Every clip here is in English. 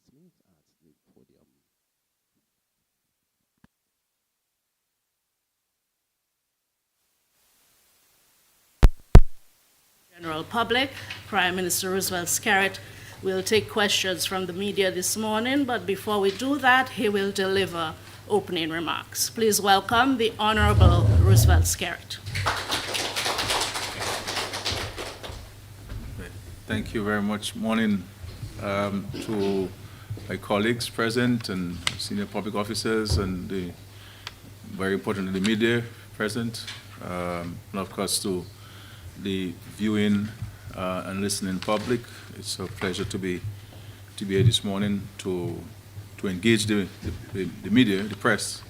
Smith at the podium. General public. Prime Minister Roosevelt Scarrett will take questions from the media this morning, but before we do that, he will deliver opening remarks. Please welcome the Honorable Roosevelt Scarrett. Thank you very much. Morning to my colleagues present and senior public officers and very importantly the media present, and of course to the viewing and listening public. It's a pleasure to be here this morning to engage the media, the press,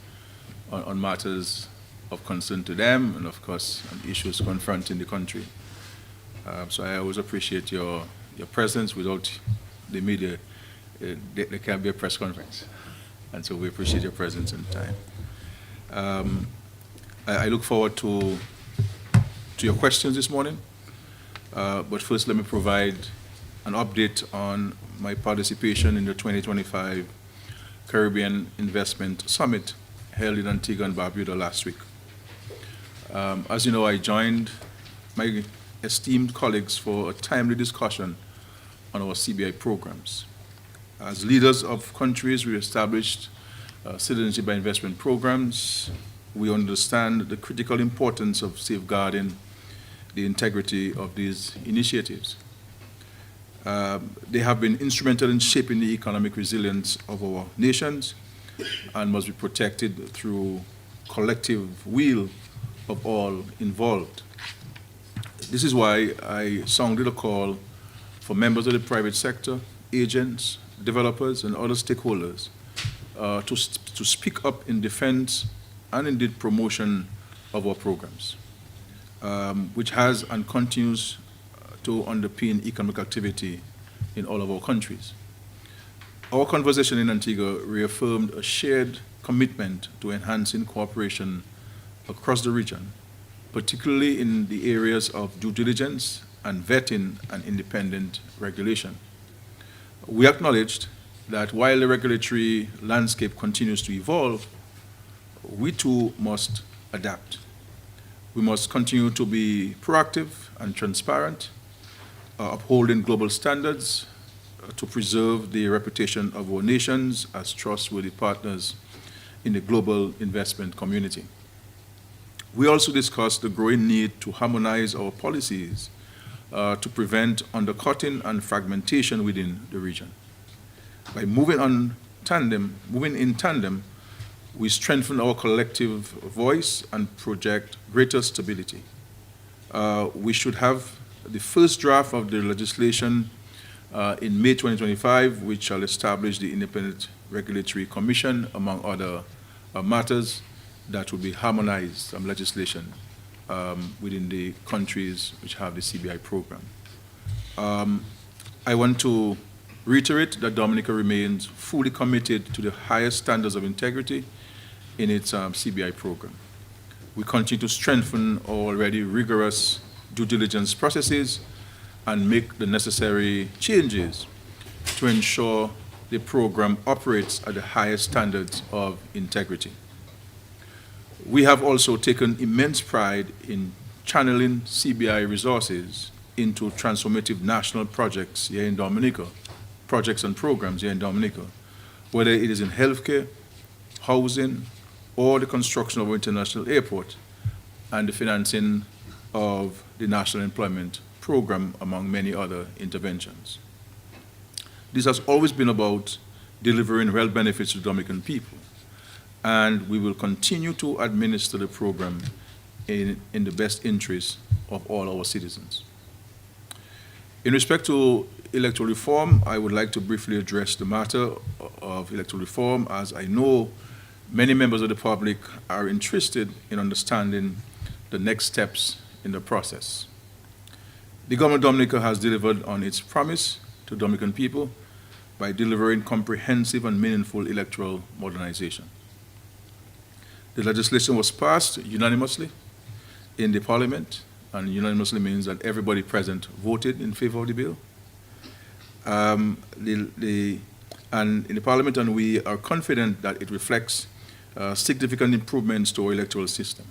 on matters of concern to them and of course on issues confronting the country. So I always appreciate your presence. Without the media, there can't be a press conference. And so we appreciate your presence and time. I look forward to your questions this morning. But first, let me provide an update on my participation in the 2025 Caribbean Investment Summit held in Antigua and Barbuda last week. As you know, I joined my esteemed colleagues for a timely discussion on our CBI programs. As leaders of countries, we established citizenship by investment programs. We understand the critical importance of safeguarding the integrity of these initiatives. They have been instrumental in shaping the economic resilience of our nations and must be protected through collective will of all involved. This is why I sounded a call for members of the private sector, agents, developers, and other stakeholders to speak up in defense and indeed promotion of our programs, which has and continues to underpin economic activity in all of our countries. Our conversation in Antigua reaffirmed a shared commitment to enhancing cooperation across the region, particularly in the areas of due diligence and vetting and independent regulation. We acknowledged that while the regulatory landscape continues to evolve, we too must adapt. We must continue to be proactive and transparent, upholding global standards to preserve the reputation of our nations as trustworthy partners in the global investment community. We also discussed the growing need to harmonize our policies to prevent undercutting and fragmentation within the region. By moving in tandem, we strengthen our collective voice and project greater stability. We should have the first draft of the legislation in May 2025, which shall establish the Independent Regulatory Commission, among other matters that will be harmonized legislation within the countries which have the CBI program. I want to reiterate that Dominica remains fully committed to the highest standards of integrity in its CBI program. We continue to strengthen our already rigorous due diligence processes and make the necessary changes to ensure the program operates at the highest standards of integrity. We have also taken immense pride in channeling CBI resources into transformative national projects here in Dominica, projects and programs here in Dominica, whether it is in healthcare, housing, or the construction of our international airport and the financing of the National Employment Program, among many other interventions. This has always been about delivering real benefits to Dominican people, and we will continue to administer the program in the best interest of all our citizens. In respect to electoral reform, I would like to briefly address the matter of electoral reform, as I know many members of the public are interested in understanding the next steps in the process. The government of Dominica has delivered on its promise to Dominican people by delivering comprehensive and meaningful electoral modernization. The legislation was passed unanimously in the Parliament, and unanimously means that everybody present voted in favor of the bill. The and in the Parliament, and we are confident that it reflects significant improvements to our electoral system,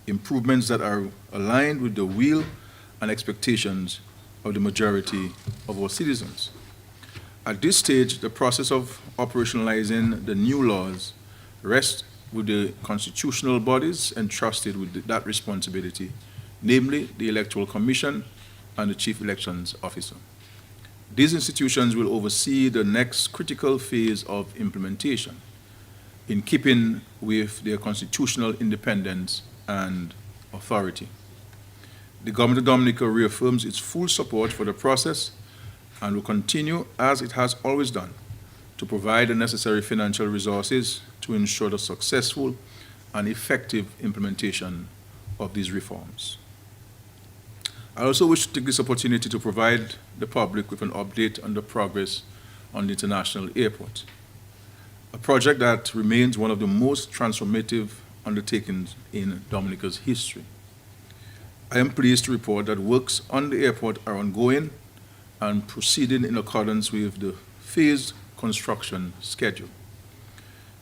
improvements that are aligned with the will and expectations of the majority of our citizens. At this stage, the process of operationalizing the new laws rests with the constitutional bodies entrusted with that responsibility, namely the Electoral Commission and the Chief Elections Officer. These institutions will oversee the next critical phase of implementation in keeping with their constitutional independence and authority. The Government of Dominica reaffirms its full support for the process and will continue, as it has always done, to provide the necessary financial resources to ensure the successful and effective implementation of these reforms. I also wish to take this opportunity to provide the public with an update on the progress on the international airport, a project that remains one of the most transformative undertakings in Dominica's history. I am pleased to report that works on the airport are ongoing and proceeding in accordance with the phased construction schedule.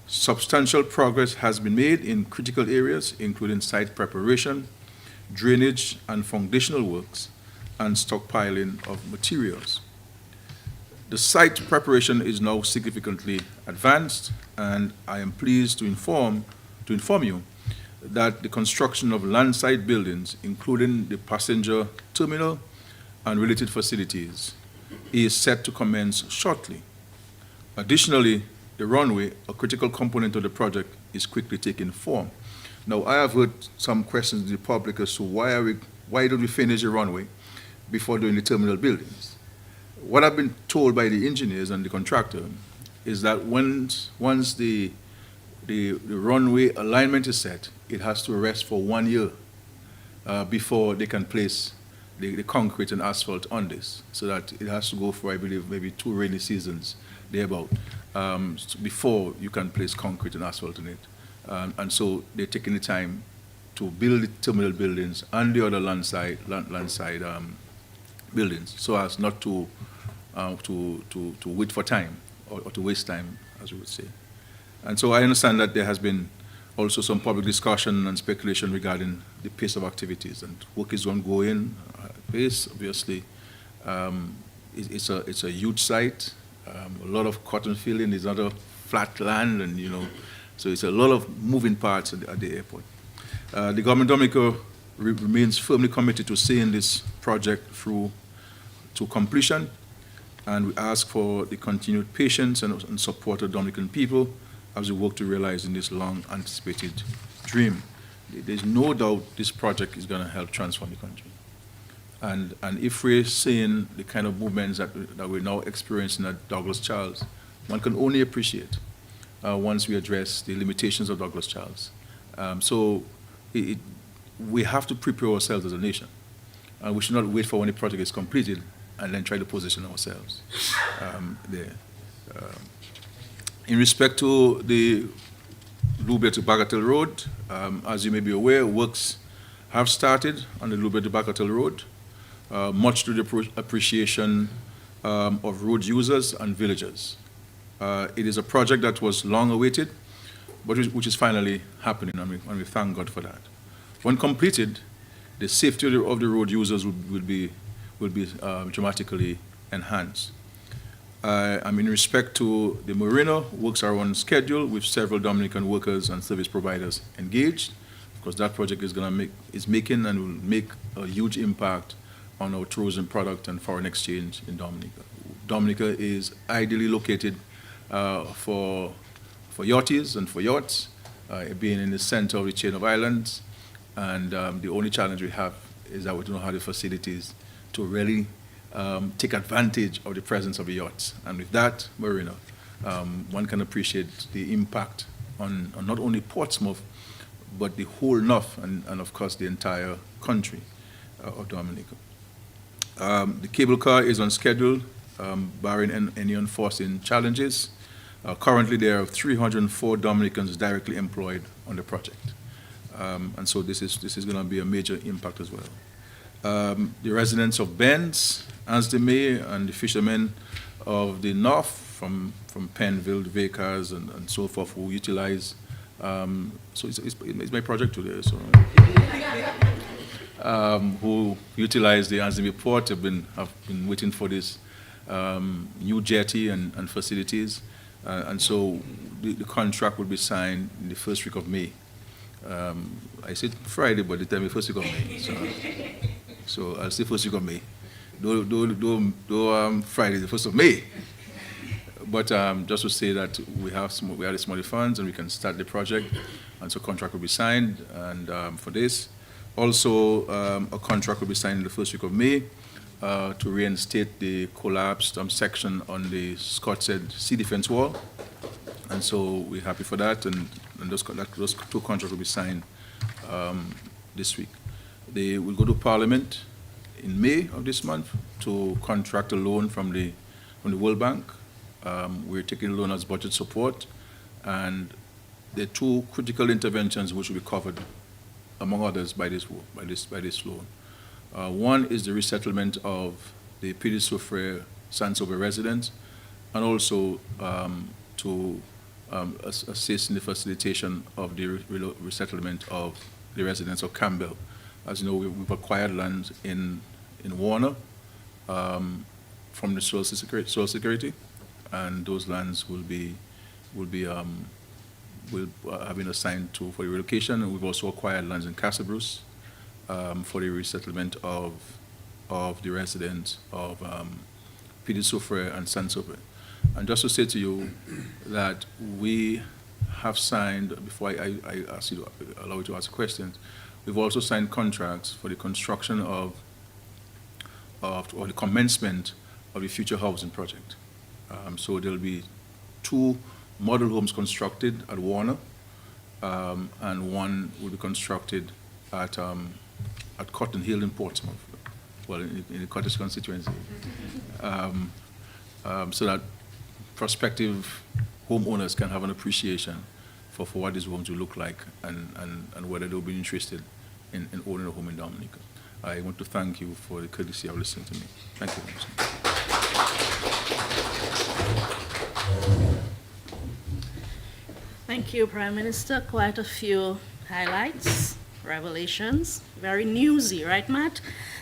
Substantial progress has been made in critical areas, including site preparation, drainage and foundational works, and stockpiling of materials. The site preparation is now significantly advanced, and I am pleased to inform you that the construction of landside buildings, including the passenger terminal and related facilities, is set to commence shortly. Additionally, the runway, a critical component of the project, is quickly taking form. Now, I have heard some questions in the public as to why don't we finish the runway before doing the terminal buildings? What I've been told by the engineers and the contractor is that once the runway alignment is set, it has to rest for 1 year before they can place the concrete and asphalt on this, so that it has to go for, I believe, maybe 2 rainy seasons thereabout before you can place concrete and asphalt on it. And so they're taking the time to build the terminal buildings and the other landside buildings, so as not to wait for time or to waste time, as we would say. And so I understand that there has been also some public discussion and speculation regarding the pace of activities, and work is ongoing pace. Obviously, it's a huge site, a lot of cotton filling. There's not a flat land, and so it's a lot of moving parts at the airport. The Government of Dominica remains firmly committed to seeing this project through to completion, and we ask for the continued patience and support of Dominican people as we work to realize in this long-anticipated dream. There's no doubt this project is going to help transform the country. And if we're seeing the kind of movements that we're now experiencing at Douglas Charles, one can only appreciate once we address the limitations of Douglas Charles. So we have to prepare ourselves as a nation. We should not wait for when the project is completed and then try to position ourselves there. In respect to the Louisville to Bagatelle Road, as you may be aware, works have started on the Louisville to Bagatelle Road, much to the appreciation of road users and villagers. It is a project that was long awaited, but which is finally happening, and we thank God for that. When completed, the safety of the road users will be dramatically enhanced. In respect to the marina, works are on schedule with several Dominican workers and service providers engaged. Of course, that project is making and will make a huge impact on our tourism product and foreign exchange in Dominica. Dominica is ideally located for yachties and for yachts, being in the center of the chain of islands. And the only challenge we have is that we don't have the facilities to really take advantage of the presence of the yachts. And with that marina, one can appreciate the impact on not only Portsmouth, but the whole north and of course the entire country of Dominica. The cable car is on schedule, barring any unforeseen challenges. Currently, there are 304 Dominicans directly employed on the project. And so this is going to be a major impact as well. The residents of Benz, Anse de May, and the fishermen of the north from Penville, Vickers, and so forth who utilize. So it's my project today. So who utilize the Anzimbi Port have been waiting for this new jetty and facilities, and so the contract will be signed in the first week of May. I said Friday, but the time is first week of May. So I'll say first week of May. Though Friday, the 1st of May. But just to say that we have the small funds and we can start the project, and so contract will be signed. And for this, also a contract will be signed in the first week of May to reinstate the collapsed section on the Scottshead Sea Defense Wall. And so we're happy for that, and those two contracts will be signed this week. They will go to Parliament in May of this month to contract a loan from the World Bank. We're taking a loan as budget support, and there are two critical interventions which will be covered, among others, by this loan. One is the resettlement of the Petit Soufrière Saint-Sauveur residents, and also to assist in the facilitation of the resettlement of the residents of Campbell. As you know, we've acquired lands in Warner from the Soil Security, and those lands will have been assigned for the relocation. And we've also acquired lands in Castlebruce for the resettlement of the residents of Petit Soufrière and Saint-Sauveur. And just to say to you that we have signed, before I ask you to allow you to ask questions, we've also signed contracts for the construction or the commencement of the future housing project. So there'll be 2 model homes constructed at Warner, and one will be constructed at Cotton Hill in Portsmouth, well, in the Cottage constituency, so that prospective homeowners can have an appreciation for what these homes will look like, and whether they'll be interested in owning a home in Dominica. I want to thank you for the courtesy of listening to me. Thank you very much. Thank you, Prime Minister. Quite a few highlights, revelations, very newsy, right, Matt?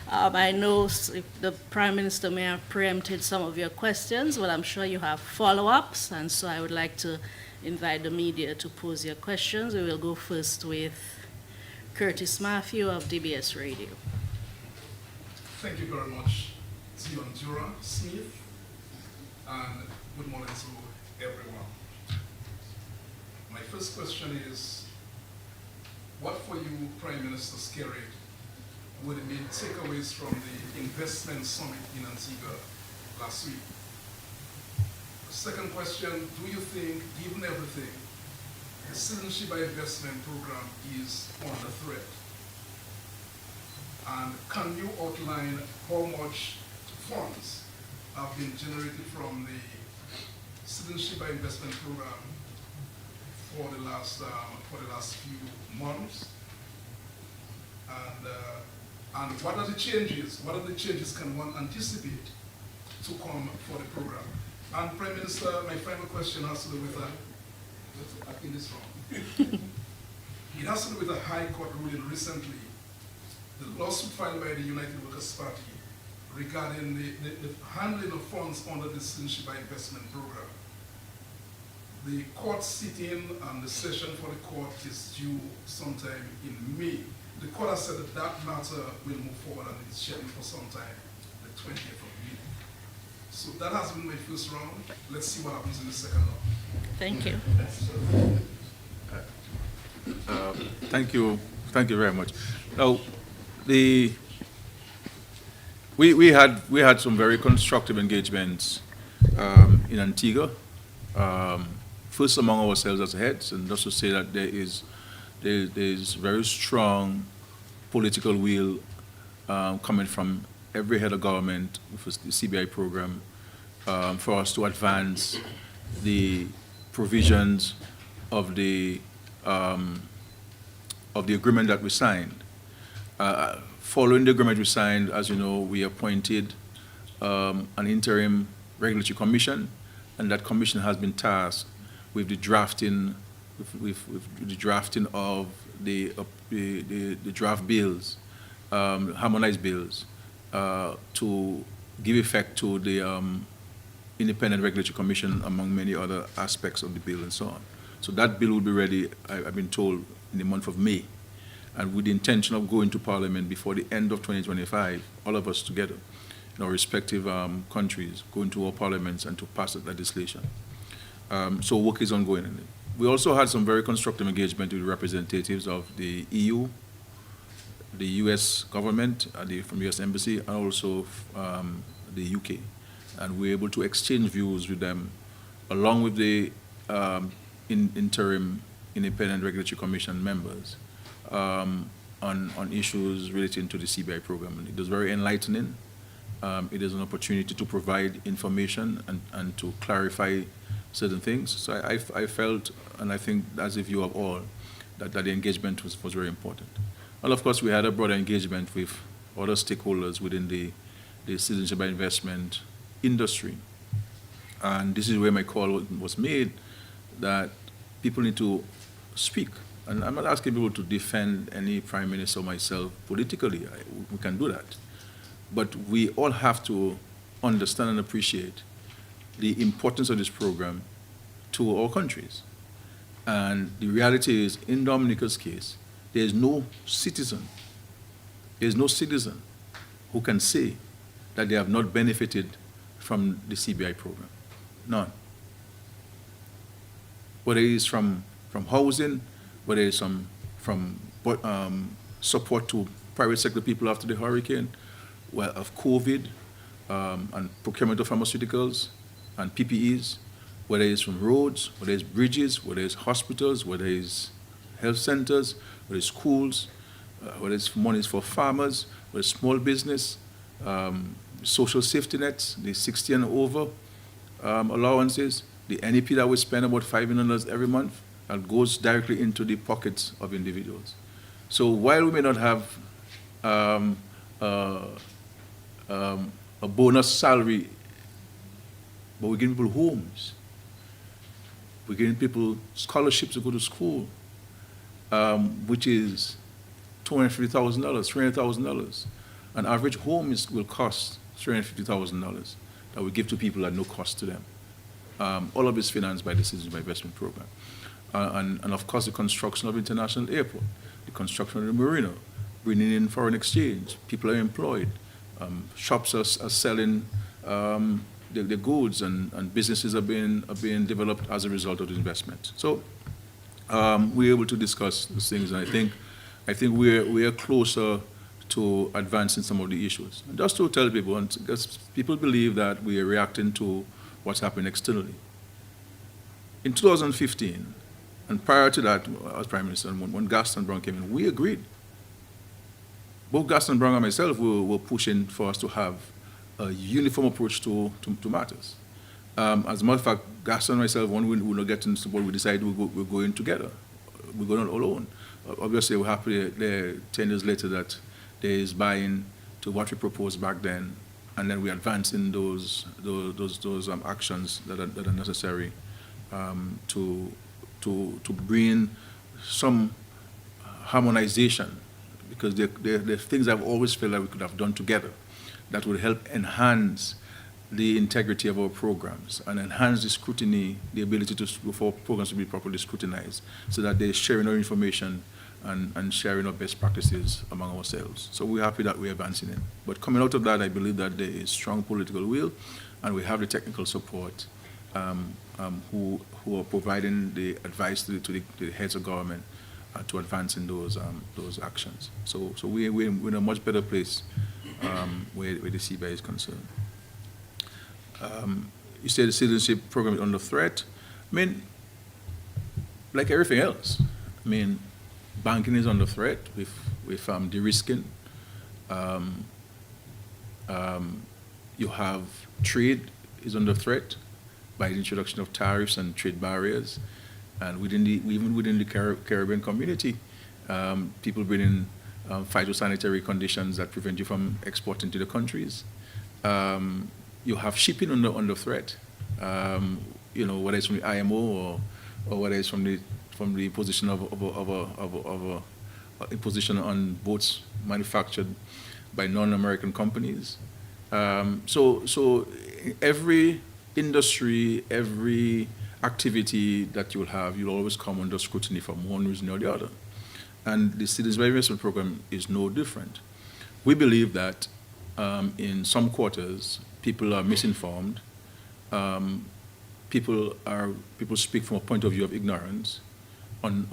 I know the Prime Minister may have preempted some of your questions, but I'm sure you have follow-ups, and so I would like to invite the media to pose your questions. We will go first with Curtis Matthew of DBS Radio. Thank you very much, Zion Jura Smith, and good morning to everyone. My first question is, what for you, Prime Minister Skerrit, were the main takeaways from the investment summit in Antigua last week? The second question, do you think, given everything, the Citizenship by Investment program is under threat? And can you outline how much funds have been generated from the Citizenship by Investment program for the last few months? And what are the changes? What are the changes can one anticipate to come for the program? And Prime Minister, my final question has to do with I think this wrong. It has to do with a High Court ruling recently, the lawsuit filed by the United Workers' Party regarding the handling of funds under the Citizenship by Investment program. The court sitting and the session for the court is due sometime in May. The court has said that matter will move forward and it's scheduled for sometime the 20th of May. So that has been my first round. Let's see what happens in the second round. Thank you. Thank you very much. Now, we had some very constructive engagements in Antigua. First among ourselves as heads, and just to say that there is very strong political will coming from every head of government with the CBI program for us to advance the provisions of the agreement that we signed. Following the agreement we signed, as you know, we appointed an interim regulatory commission and that commission has been tasked with the drafting, with the drafting of the draft bills, harmonized bills, to give effect to the Independent Regulatory Commission, among many other aspects of the bill and so on. So that bill will be ready, I've been told, in the month of May, and with the intention of going to Parliament before the end of 2025, all of us together, in our respective countries, go into our parliaments and to pass that legislation. So work is ongoing in it. We also had some very constructive engagement with representatives of the EU, the US government, from the US Embassy, and also the UK. And we were able to exchange views with them, along with the interim Independent Regulatory Commission members, on issues relating to the CBI program. And it was very enlightening. It is an opportunity to provide information and to clarify certain things. So I felt, and I think as if you have all, that the engagement was very important. And of course, we had a broader engagement with other stakeholders within the citizenship by investment industry. And this is where my call was made, that people need to speak. And I'm not asking people to defend any prime minister or myself politically. We can do that. But we all have to understand and appreciate the importance of this program to our countries. And the reality is, in Dominica's case, there is no citizen who can say that they have not benefited from the CBI program. None. Whether it is from housing, whether it is from support to private sector people after the hurricane, of COVID, and procurement of pharmaceuticals and PPEs, whether it's from roads, whether it's bridges, whether it's hospitals, whether it's health centers, whether it's schools, whether it's monies for farmers, whether it's small business, social safety nets, the 60 and over allowances, the NEP that we spend about $5 million every month, and goes directly into the pockets of individuals. So while we may not have a bonus salary, but we're giving people homes. We're giving people scholarships to go to school, which is $250,000, $300,000. An average home will cost $350,000 that we give to people at no cost to them. All of it is financed by the Citizenship Investment Program. And of course, the construction of International Airport, the construction of the marina, bringing in foreign exchange, people are employed, shops are selling the goods, and businesses are being developed as a result of the investment. So we're able to discuss these things, and I think we're closer to advancing some of the issues. And just to tell people, because people believe that we are reacting to what's happening externally. In 2015, and prior to that, as Prime Minister, when Gaston Browne came in, we agreed. Both Gaston Browne and myself were pushing for us to have a uniform approach to matters. As a matter of fact, Gaston and myself, when we not getting support, we decided we're going together. We're going alone. Obviously, we're happy there 10 years later that there is buy-in to what we proposed back then, and then we advance in those actions that are necessary to bring some harmonization, because they're things I've always felt that we could have done together that would help enhance the integrity of our programs and enhance the scrutiny, the ability for programs to be properly scrutinized, so that they're sharing our information and sharing our best practices among ourselves. So we're happy that we're advancing it. But coming out of that, I believe that there is strong political will, and we have the technical support who are providing the advice to the heads of government to advance in those actions. So we're in a much better place where the CBI is concerned. You say the citizenship program is under threat. I mean, like everything else. I mean, banking is under threat with de-risking. You have trade is under threat by the introduction of tariffs and trade barriers, and even within the Caribbean community, people bring in phytosanitary conditions that prevent you from exporting to the countries. You have shipping under threat. whether it's from the IMO or whether it's from the position of a position on boats manufactured by non-American companies. So every industry, every activity that you'll have, you'll always come under scrutiny for one reason or the other. And the Citizens Investment Program is no different. We believe that in some quarters, people are misinformed. People speak from a point of view of ignorance on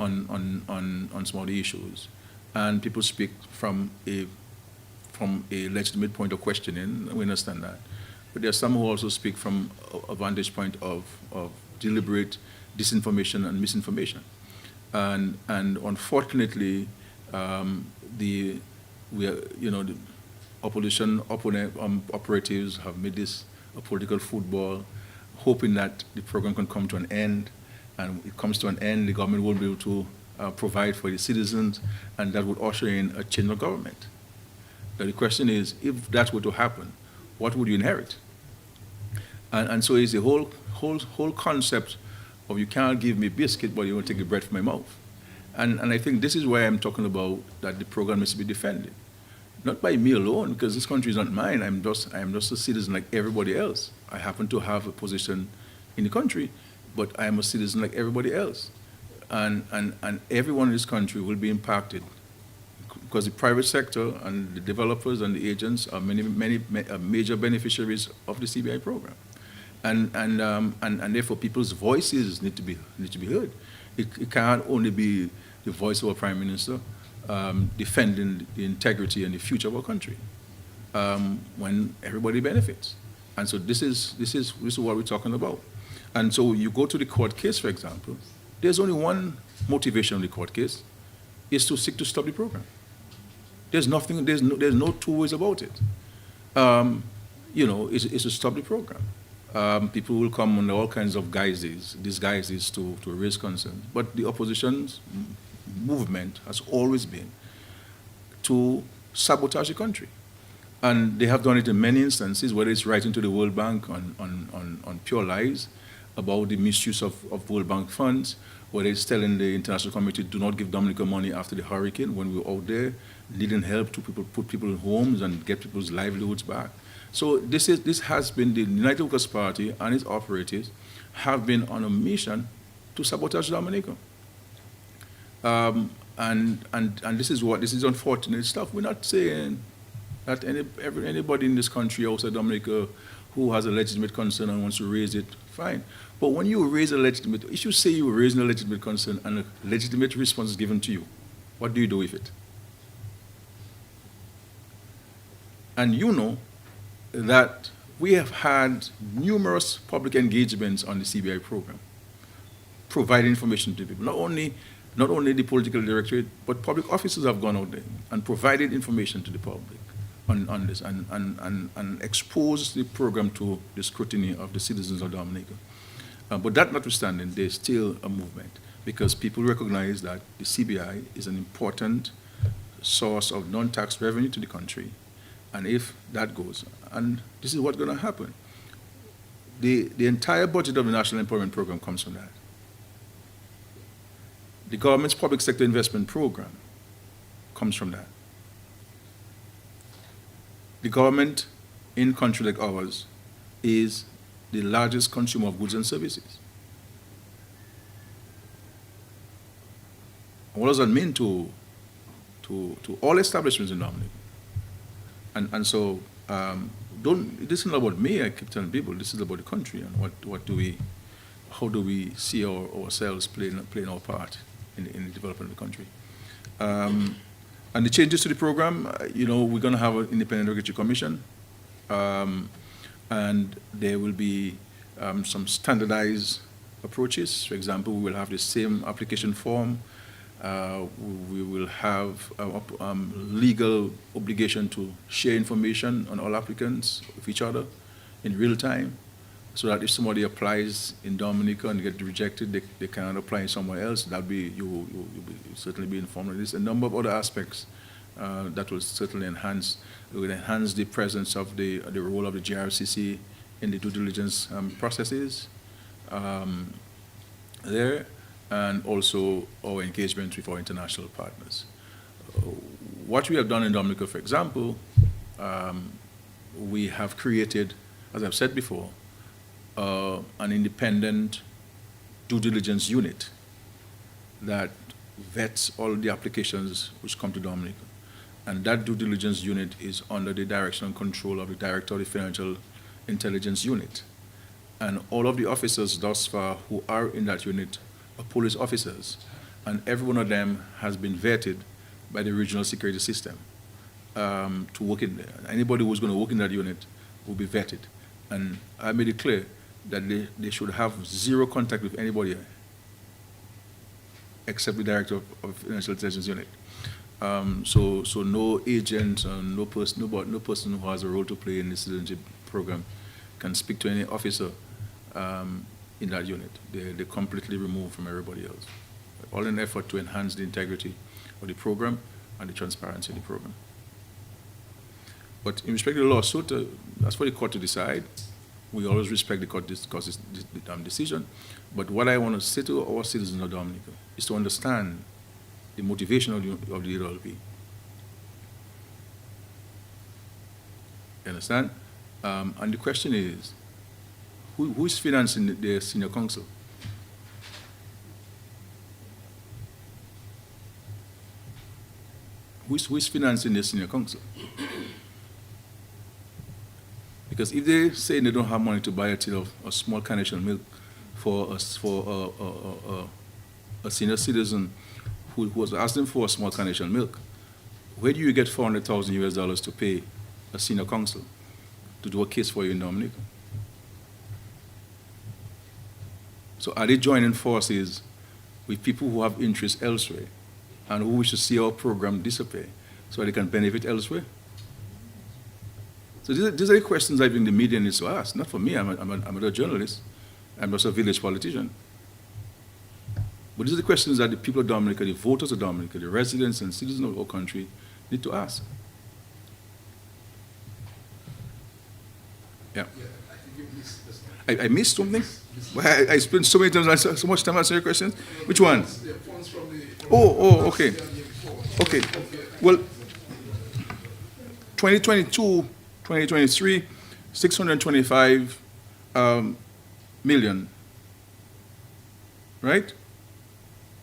some of the issues, and people speak from a legitimate point of questioning. We understand that, but there are some who also speak from a vantage point of deliberate disinformation and misinformation, and unfortunately, the opposition operatives have made this a political football, hoping that the program can come to an end, and it comes to an end, the government won't be able to provide for the citizens, and that would usher in a change of government. Now the question is, if that were to happen, what would you inherit? And so it's the whole concept of you can't give me biscuit, but you won't take the bread from my mouth. And I think this is why I'm talking about that the program must be defended. Not by me alone, because this country is not mine. I'm just a citizen like everybody else. I happen to have a position in the country, but I am a citizen like everybody else. And everyone in this country will be impacted, because the private sector and the developers and the agents are many major beneficiaries of the CBI program. And therefore people's voices need to be heard. It can't only be the voice of a prime minister defending the integrity and the future of our country when everybody benefits. And so this is what we're talking about. And so you go to the court case, for example, there's only one motivation of the court case, is to seek to stop the program. There's no two ways about it. It's to stop the program. People will come under all kinds of disguises to raise concerns. But the opposition's movement has always been to sabotage the country. And they have done it in many instances, whether it's writing to the World Bank on pure lies about the misuse of World Bank funds, whether it's telling the international community do not give Dominica money after the hurricane when we were out there, needing help to put people in homes and get people's livelihoods back. So this has been the United Workers' Party and its operatives have been on a mission to sabotage Dominica. And this is unfortunate stuff. We're not saying that anybody in this country outside Dominica who has a legitimate concern and wants to raise it, fine. But when you raise if you say you're raising a legitimate concern and a legitimate response is given to you, what do you do with it? And you know that we have had numerous public engagements on the CBI program, providing information to people. Not only the political directorate, but public officers have gone out there and provided information to the public on this and exposed the program to the scrutiny of the citizens of Dominica. But that notwithstanding, there's still a movement because people recognize that the CBI is an important source of non-tax revenue to the country. And if that goes, and this is what's going to happen, the entire budget of the National Employment Program comes from that. The government's public sector investment program comes from that. The government in a country like ours is the largest consumer of goods and services. What does that mean to all establishments in Dominica? And so, this is not about me. I keep telling people this is about the country and how do we see ourselves playing our part in the development of the country. And the changes to the program, we're going to have an independent regulatory commission, and there will be some standardized approaches. For example, we will have the same application form. We will have legal obligation to share information on all applicants with each other in real time, so that if somebody applies in Dominica and get rejected, they cannot apply somewhere else. You'll certainly be informed of this. A number of other aspects that will certainly enhance the presence of the role of the JRCC in the due diligence processes there, and also our engagement with our international partners. What we have done in Dominica, for example, we have created, as I've said before, an independent due diligence unit that vets all the applications which come to Dominica. And that due diligence unit is under the direction and control of the Director of the Financial Intelligence Unit. And all of the officers thus far who are in that unit are police officers, and every one of them has been vetted by the regional security system to work in there. Anybody who's going to work in that unit will be vetted. And I made it clear that they should have zero contact with anybody except the Director of Financial Intelligence Unit. So no agent, no person who has a role to play in the citizenship program can speak to any officer in that unit. They're completely removed from everybody else. All in an effort to enhance the integrity of the program and the transparency of the program. But in respect to the lawsuit, that's for the court to decide. We always respect the court's decision. But what I want to say to our citizens of Dominica is to understand the motivation of the LLP. You understand? And the question is, who is financing the senior counsel? Who is financing the senior counsel? Because if they say they don't have money to buy a tin of a small carnation milk for a senior citizen who was asking for a small carnation milk, where do you get $400,000 to pay a senior counsel to do a case for you in Dominica? So are they joining forces with people who have interests elsewhere and who wish to see our program disappear so they can benefit elsewhere? So these are the questions I think the media needs to ask. Not for me, I'm a journalist. I'm just a village politician. But these are the questions that the people of Dominica, the voters of Dominica, the residents and citizens of our country need to ask. Yeah. I think you missed this one. I missed something? I spent so many times, so much time answering your questions. Which one? The funds from the... Okay. Okay. Well, 2022, 2023, 625 million, right?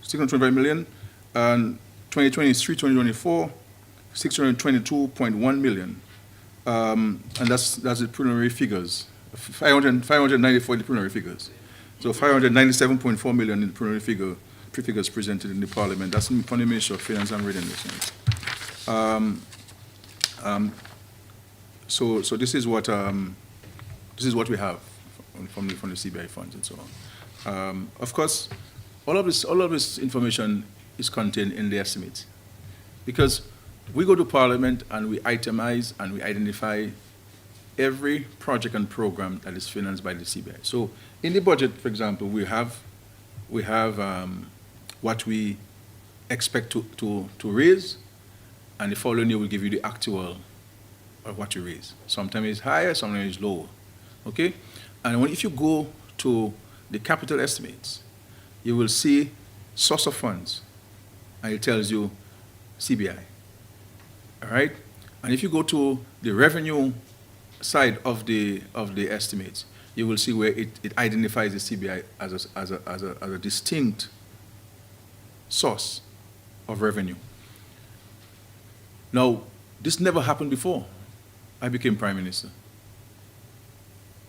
625 million, and 2023, 2024, 622.1 million. And that's the preliminary figures. 594 in the preliminary figures. So 597.4 million in the preliminary figures presented in the Parliament. That's from the Ministry of Finance and reading this. So this is what we have from the CBI funds and so on. Of course, all of this information is contained in the estimates, because we go to Parliament and we itemize and we identify every project and program that is financed by the CBI. So in the budget, for example, we have what we expect to raise, and the following year we'll give you the actual of what you raise. Sometimes it's higher, sometimes it's lower. Okay? And if you go to the capital estimates, you will see source of funds, and it tells you CBI. All right? And if you go to the revenue side of the estimates, you will see where it identifies the CBI as a distinct source of revenue. Now, this never happened before I became Prime Minister.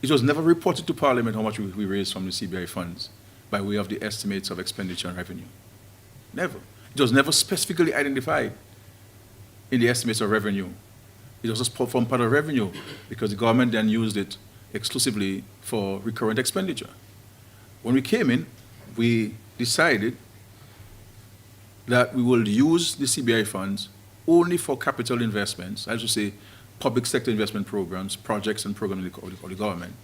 It was never reported to Parliament how much we raised from the CBI funds by way of the estimates of expenditure and revenue. Never. It was never specifically identified in the estimates of revenue. It was just from part of revenue, because the government then used it exclusively for recurrent expenditure. When we came in, we decided that we will use the CBI funds only for capital investments, I should say public sector investment programs, projects and programs of the government,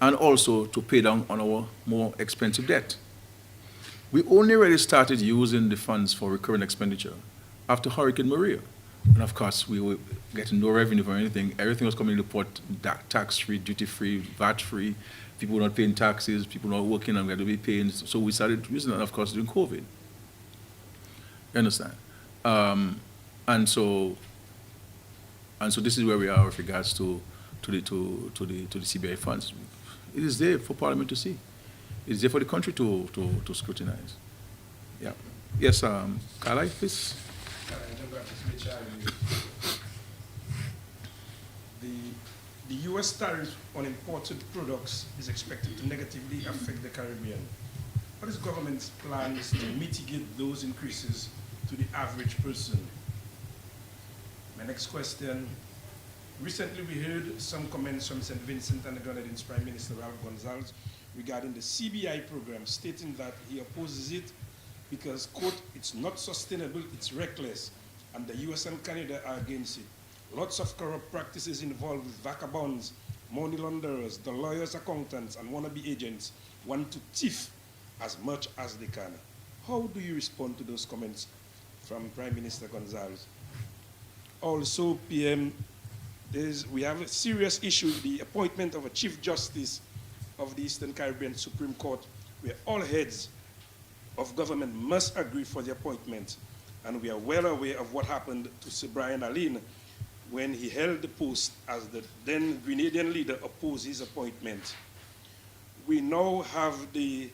and also to pay down on our more expensive debt. We only really started using the funds for recurrent expenditure after Hurricane Maria, And of course, we were getting no revenue from anything. Everything was coming to the port, tax-free, duty-free, VAT-free. People were not paying taxes, people were not working, and we had to be paying. So we started using that, of course, during COVID. You understand? And so this is where we are with regards to the CBI funds. It is there for Parliament to see. It is there for the country to scrutinize. Yeah. Yes, Carly, please. The U.S. tariff on imported products is expected to negatively affect the Caribbean. What is government's plans to mitigate those increases to the average person? My next question. Recently, we heard some comments from St. Vincent and the Grenadines Prime Minister Ralph Gonsalves regarding the CBI program, stating that he opposes it because, quote, it's not sustainable, it's reckless, and the US and Canada are against it. Lots of corrupt practices involved with vagabonds, money launderers, the lawyers, accountants, and wannabe agents want to thief as much as they can. How do you respond to those comments from Prime Minister Gonsalves? Also, PM, we have a serious issue, the appointment of a Chief Justice of the Eastern Caribbean Supreme Court, where all heads of government must agree for the appointment. And we are well aware of what happened to Sir Brian Alleyne when he held the post as the then Grenadian leader opposed his appointment. We now have the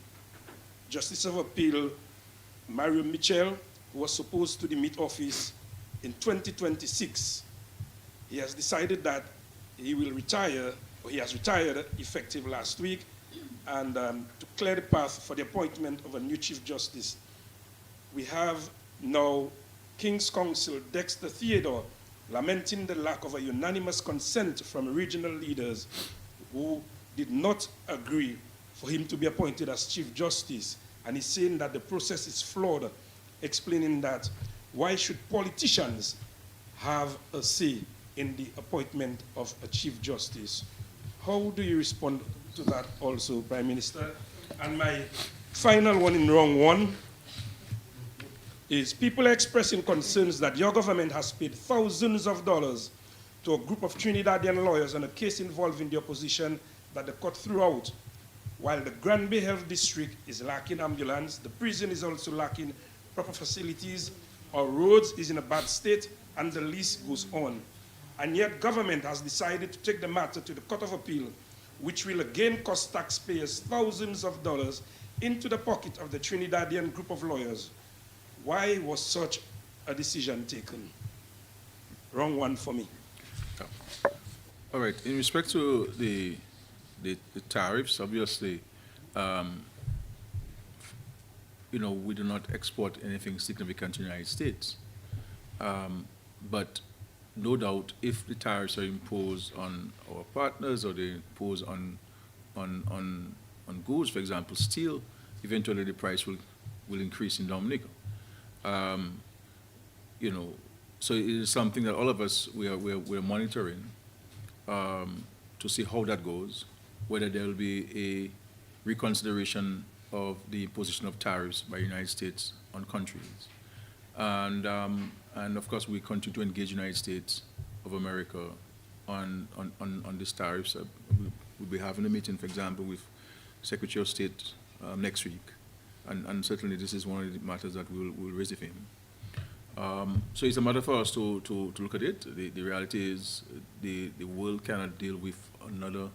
Justice of Appeal, Mario Mitchell, who was supposed to meet office in 2026. He has decided that he will retire, or he has retired effective last week, and to clear the path for the appointment of a new Chief Justice. We have now King's Counsel Dexter Theodore lamenting the lack of a unanimous consent from regional leaders who did not agree for him to be appointed as Chief Justice. And he's saying that the process is flawed, explaining that why should politicians have a say in the appointment of a Chief Justice? How do you respond to that also, Prime Minister? And my final one in round one is people are expressing concerns that your government has paid thousands of dollars to a group of Trinidadian lawyers on a case involving the opposition that the court threw out. While the Granby Health District is lacking ambulance, the prison is also lacking proper facilities, our roads is in a bad state, and the list goes on. And yet government has decided to take the matter to the Court of Appeal, which will again cost taxpayers thousands of dollars into the pocket of the Trinidadian group of lawyers. Why was such a decision taken? Wrong one for me. All right. In respect to the tariffs, obviously, we do not export anything significant to the United States. But no doubt, if the tariffs are imposed on our partners or they impose on goods, for example, steel, eventually the price will increase in Dominica. So it is something that all of us we're monitoring to see how that goes, whether there will be a reconsideration of the imposition of tariffs by the United States on countries, and of course we continue to engage the United States of America on these tariffs. We'll be having a meeting, for example, with Secretary of State next week. And certainly this is one of the matters that we'll raise with him. So it's a matter for us to look at it. The reality is the world cannot deal with another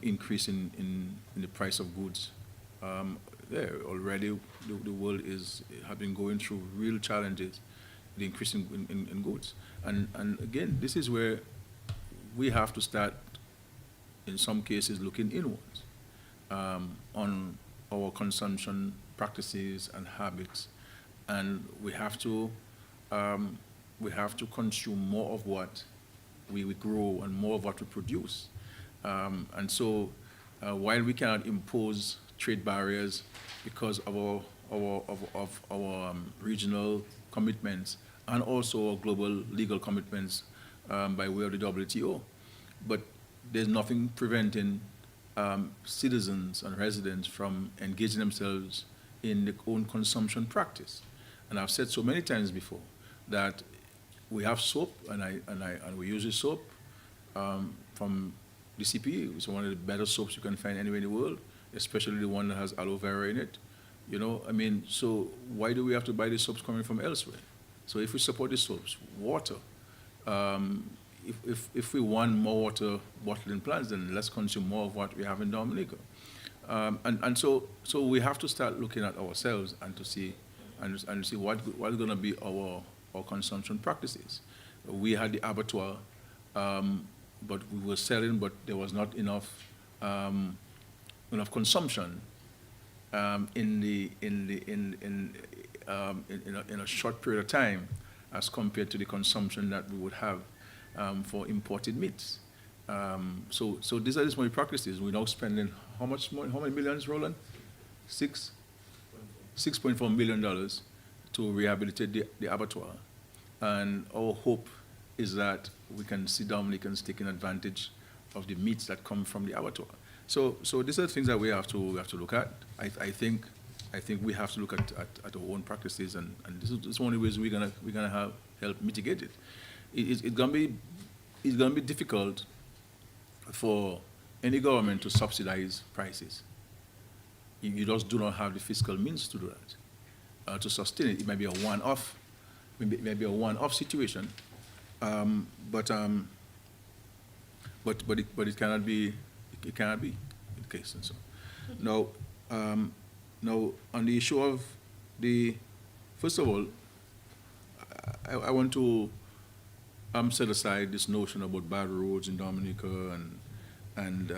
increase in the price of goods. Already the world have been going through real challenges, the increase in goods. And again, this is where we have to start, in some cases, looking inwards on our consumption practices and habits, and we have to consume more of what we grow and more of what we produce. And so, while we cannot impose trade barriers because of our regional commitments and also our global legal commitments by way of the WTO, but there's nothing preventing citizens and residents from engaging themselves in their own consumption practice. And I've said so many times before that we have soap, and we use the soap from the CPE. It's one of the better soaps you can find anywhere in the world, especially the one that has aloe vera in it. You know, I mean, so why do we have to buy the soaps coming from elsewhere? So if we support the soaps, water, if we want more water bottling plants, then let's consume more of what we have in Dominica. And so we have to start looking at ourselves and to see what's going to be our consumption practices. We had the abattoir, but we were selling, but there was not enough consumption in a short period of time as compared to the consumption that we would have for imported meats. So these are the money practices. We're now spending how much money? How many millions, Roland? $6.4 million to rehabilitate the abattoir. And our hope is that we can see Dominicans taking advantage of the meats that come from the abattoir. So these are the things that we have to look at. I think we have to look at our own practices, and this is one of the ways we're gonna help mitigate it. It's gonna be difficult for any government to subsidize prices. You just do not have the fiscal means to do that. To sustain it, it might be a one-off. It may be a one-off situation, but it cannot be. It cannot be the case. And so now on the issue of first of all, I want to set aside this notion about bad roads in Dominica and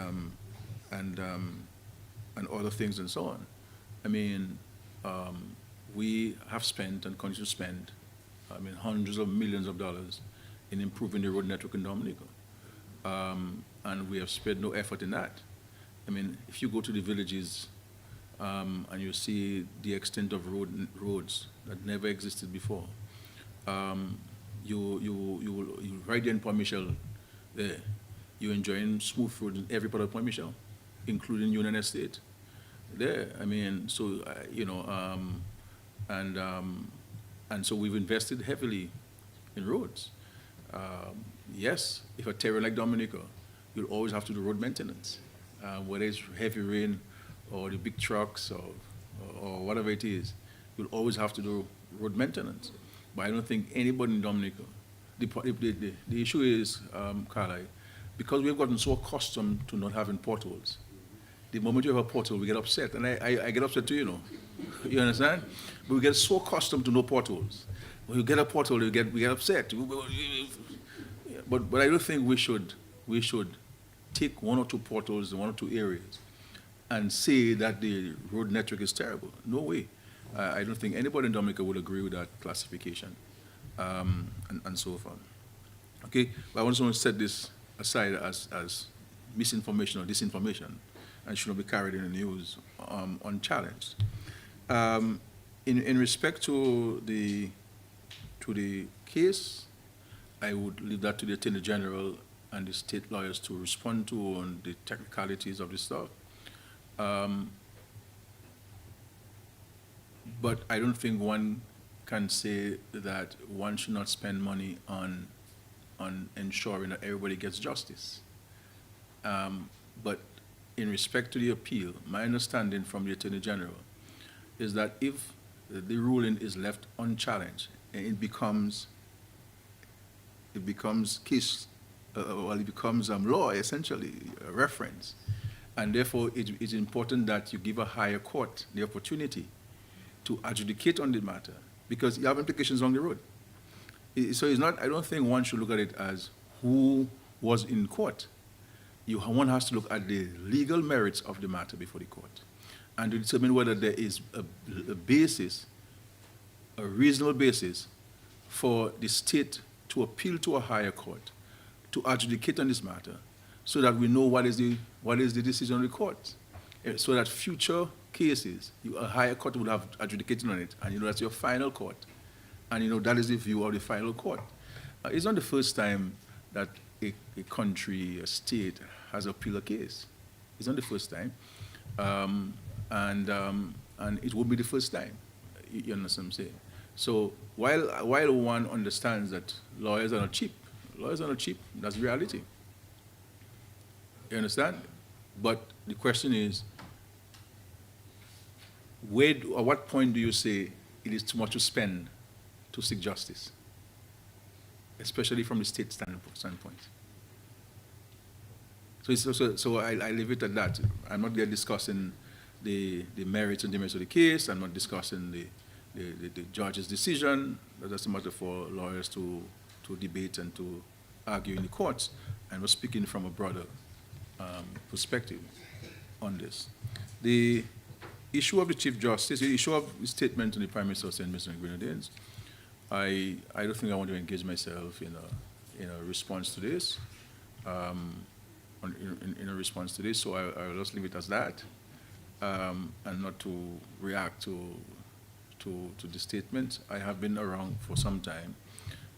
other things and so on. I mean, we have spent and continue to spend, hundreds of millions of dollars in improving the road network in Dominica. And we have spared no effort in that. I mean, if you go to the villages and you see the extent of roads that never existed before, you right there in Point Michel, there, you're enjoying smooth roads in every part of Point Michel, including Union Estate. There, I mean, so and so we've invested heavily in roads. Yes, if a terrain like Dominica, you'll always have to do road maintenance, whether it's heavy rain or the big trucks or whatever it is, you'll always have to do road maintenance. But I don't think anybody in Dominica, the issue is, Carly, because we've gotten so accustomed to not having potholes. The moment you have a pothole, we get upset, and I get upset too, you know. You understand? But we get so accustomed to no potholes. When you get a pothole, we get upset. But I don't think we should take one or two potholes in one or two areas and say that the road network is terrible. No way. I don't think anybody in Dominica would agree with that classification, and so forth. Okay, but I just want to set this aside as misinformation or disinformation, and should not be carried in the news unchallenged. In respect to the case, I would leave that to the Attorney General and the state lawyers to respond to on the technicalities of the stuff. But I don't think one can say that one should not spend money on ensuring that everybody gets justice. But in respect to the appeal, my understanding from the Attorney General is that if the ruling is left unchallenged, it becomes case, it becomes law, essentially, a reference. And therefore, it's important that you give a higher court the opportunity to adjudicate on the matter, because you have implications on the road. So it's not, I don't think one should look at it as who was in court. One has to look at the legal merits of the matter before the court and to determine whether there is a basis, a reasonable basis for the state to appeal to a higher court to adjudicate on this matter, so that we know what is the decision of the court, so that future cases, a higher court will have adjudicated on it, and you know that's your final court, and you know that is the view of the final court. It's not the first time that a country, a state, has appealed a case. It's not the first time, and it won't be the first time. You understand what I'm saying? So while one understands that lawyers are not cheap, that's reality. You understand? But the question is, at what point do you say it is too much to spend to seek justice, especially from the state standpoint? So I leave it at that. I'm not there discussing the merits and demerits of the case. I'm not discussing the judge's decision. That's a matter for lawyers to debate and to argue in the courts. And we're speaking from a broader perspective on this. The issue of the Chief Justice, the issue of the statement to the Prime Minister of St. Vincent and Grenadines, I don't think I want to engage myself in a response to this. In a response to this, so I'll just leave it as that, and not to react to the statement. I have been around for some time,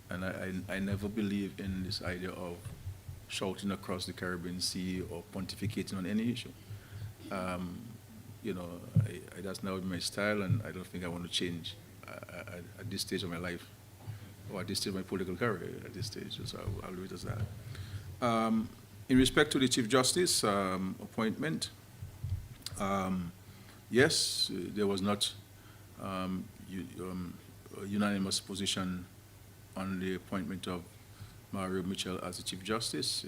and I never believe in this idea of shouting across the Caribbean Sea or pontificating on any issue. That's now my style, and I don't think I want to change at this stage of my life, or at this stage of my political career, at this stage. So I'll leave it as that. In respect to the Chief Justice appointment, yes, there was not a unanimous position on the appointment of Mario Mitchell as the Chief Justice.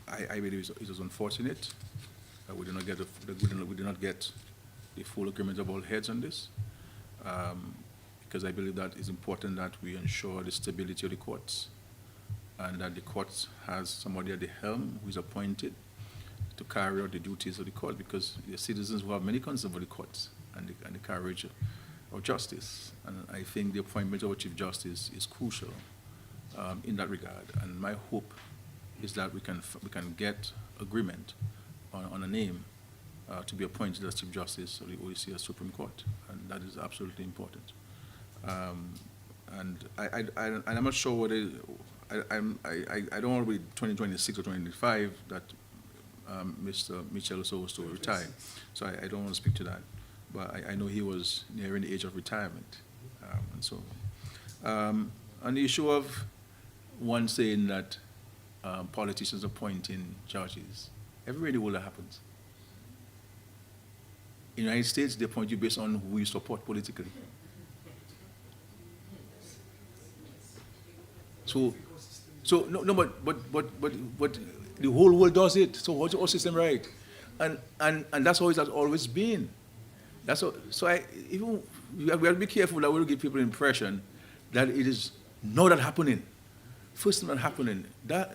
I believe it was unfortunate. We did not get the full agreement of all heads on this, because I believe that it's important that we ensure the stability of the courts, and that the court has somebody at the helm who is appointed to carry out the duties of the court, because the citizens who have many concerns for the courts and the carriage of justice. And I think the appointment of a Chief Justice is crucial in that regard. And my hope is that we can get agreement on a name to be appointed as Chief Justice of the OECS Supreme Court, and that is absolutely important. And I'm not sure whether I don't want to be 2026 or 2025 that Mr. Mitchell is supposed to retire, so I don't want to speak to that. But I know he was nearing the age of retirement, and so on the issue of one saying that politicians appointing judges, everywhere in the world that happens. In the United States, they appoint you based on who you support politically. So no, but the whole world does it. So what's your system right? And that's how it has always been. That's how, we have to be careful that we don't give people the impression that it is not that happening. First time not happening. That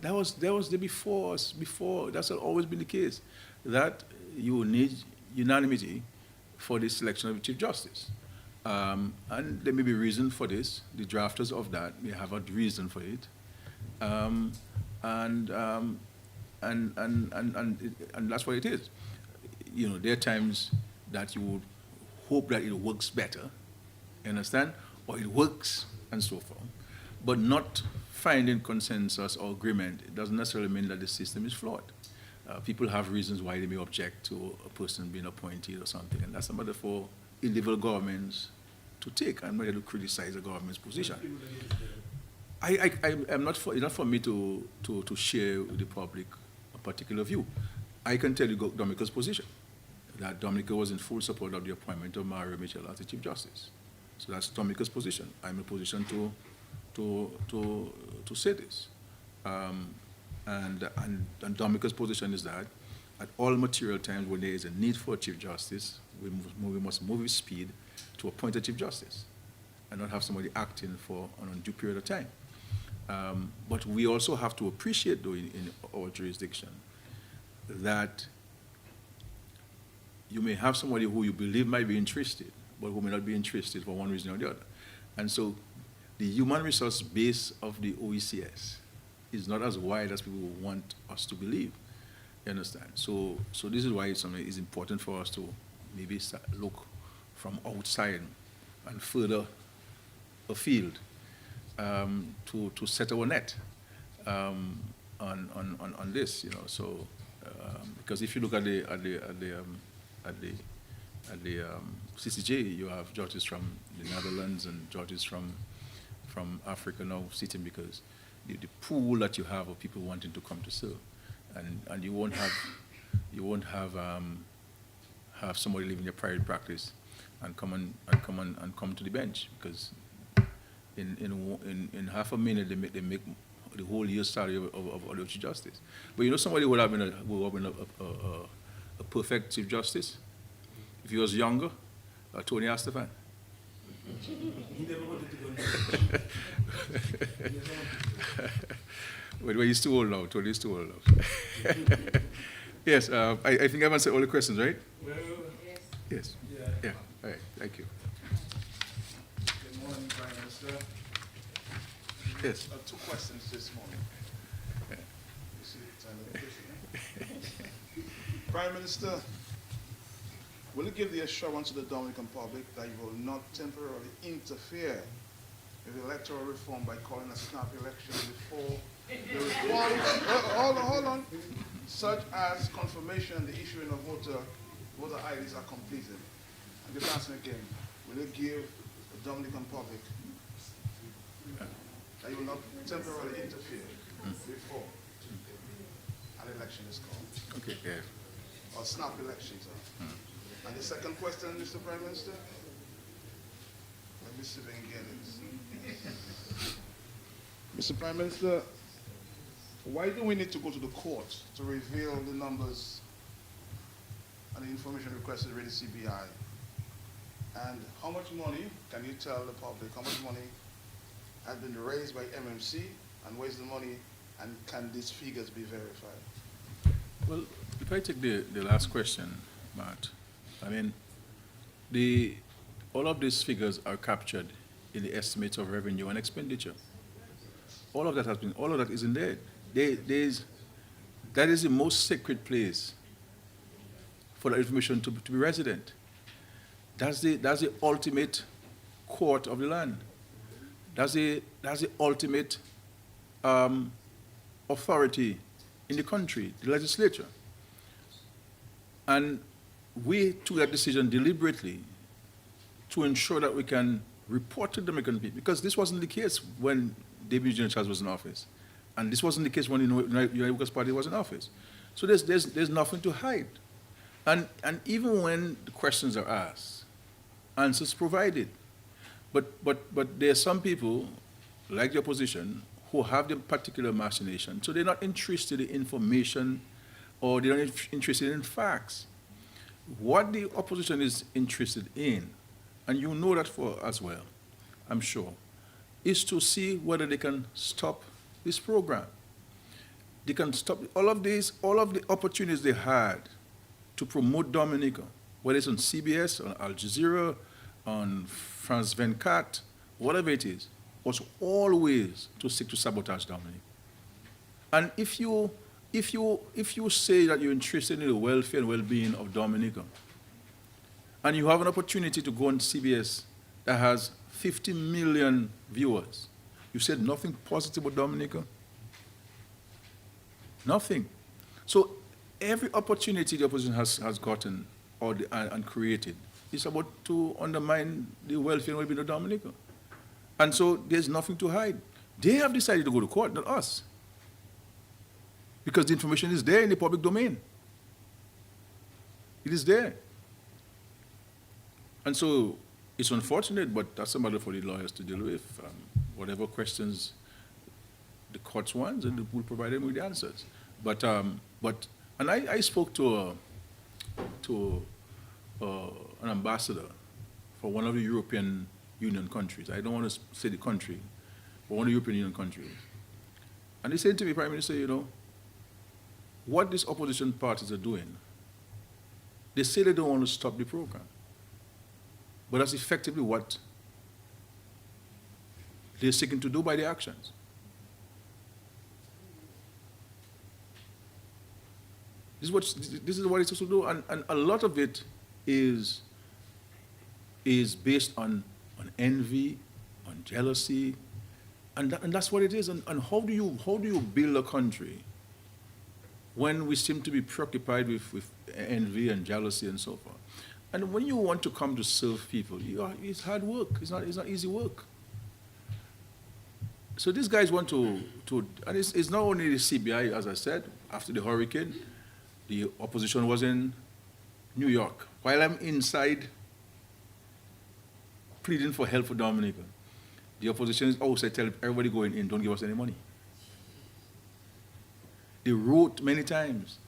was there before us. Before, that's always been the case. That you need unanimity for the selection of the Chief Justice. And there may be reason for this. The drafters of that may have a reason for it. And that's what it is. There are times that you would hope that it works better, you understand, or it works and so forth. But not finding consensus or agreement, it doesn't necessarily mean that the system is flawed. People have reasons why they may object to a person being appointed or something, and that's a matter for individual governments to take. I'm not here to criticize the government's position. I'm not for, it's not for me to share with the public a particular view. I can tell you Dominica's position, that Dominica was in full support of the appointment of Mario Mitchell as the Chief Justice. So that's Dominica's position. I'm in a position to say this. And Dominica's position is that at all material times when there is a need for a Chief Justice, we must move with speed to appoint a Chief Justice and not have somebody acting for an undue period of time. But we also have to appreciate, though, in our jurisdiction, that you may have somebody who you believe might be interested, but who may not be interested for one reason or the other. And so the human resource base of the OECS is not as wide as people want us to believe. You understand? So this is why it's important for us to maybe look from outside and further afield to set our net on this. So because if you look at the CCJ, you have judges from the Netherlands and judges from Africa now sitting because the pool that you have of people wanting to come to serve, and you won't have somebody leaving your private practice and come to the bench, because in half a minute they make the whole year's salary of the Chief Justice. But you know, somebody would have been a perfect Chief Justice if he was younger. Tony Astafan. He never wanted to go Well, he's too old now. Tony's too old now. Yes, I think I've answered all the questions, right? Well, Yes. yeah. Yeah. All right. Thank you. Good morning, Prime Minister. Yes. Two questions this morning. You see the time of the question, eh? Prime Minister, will you give the assurance to the Dominican public that you will not temporarily interfere with electoral reform by calling a snap election before the reform, hold on, such as confirmation and the issuing of voter IDs are completed? I'm just asking again, will you give the Dominican public that you will not temporarily interfere before an election is called, Okay. Yeah. or snap elections are? And the second question, Mr. Prime Minister, let me see if I can get it. Mr. Prime Minister, why do we need to go to the court to reveal the numbers and the information requested by the CBI? And how much money, can you tell the public, how much money has been raised by MMC, and where's the money, and can these figures be verified? Well, if I take the last question, Matt, I mean, all of these figures are captured in the estimates of revenue and expenditure. All of that is in there. That is the most sacred place for the information to be resident. That's the ultimate court of the land. That's the ultimate authority in the country, the legislature. And we took that decision deliberately to ensure that we can report to the Dominican people, because this wasn't the case when David Eugene Charles was in office, and this wasn't the case when the United Workers' Party was in office. So there's nothing to hide, and even when the questions are asked, answers provided. But there are some people, like the opposition, who have the particular machination, so they're not interested in information, or they're not interested in facts. What the opposition is interested in, and you know that for as well, I'm sure, is to see whether they can stop this program. They can stop all of the opportunities they had to promote Dominica, whether it's on CBS, on Al Jazeera, on France 24, whatever it is, was always to seek to sabotage Dominica. And if you say that you're interested in the welfare and well-being of Dominica, and you have an opportunity to go on CBS that has 50 million viewers, you said nothing positive about Dominica? Nothing. So every opportunity the opposition has gotten and created is about to undermine the welfare and well-being of Dominica. And so there's nothing to hide. They have decided to go to court, not us, because the information is there in the public domain. It is there. And so it's unfortunate, but that's a matter for the lawyers to deal with. Whatever questions the courts want, and we'll provide them with the answers. But I spoke to an ambassador for one of the European Union countries. I don't want to say the country, but one of the European Union countries. And he said to me, Prime Minister, you know, what these opposition parties are doing, they say they don't want to stop the program. But that's effectively what they're seeking to do by their actions. This is what it's supposed to do, and a lot of it is based on envy, on jealousy, and that's what it is. And how do you build a country when we seem to be preoccupied with envy and jealousy and so forth? And when you want to come to serve people, it's hard work. It's not easy work. So these guys want to and it's not only the CBI, as I said, after the hurricane, the opposition was in New York. While I'm inside pleading for help for Dominica, the opposition is outside telling everybody going in, don't give us any money. They wrote many times.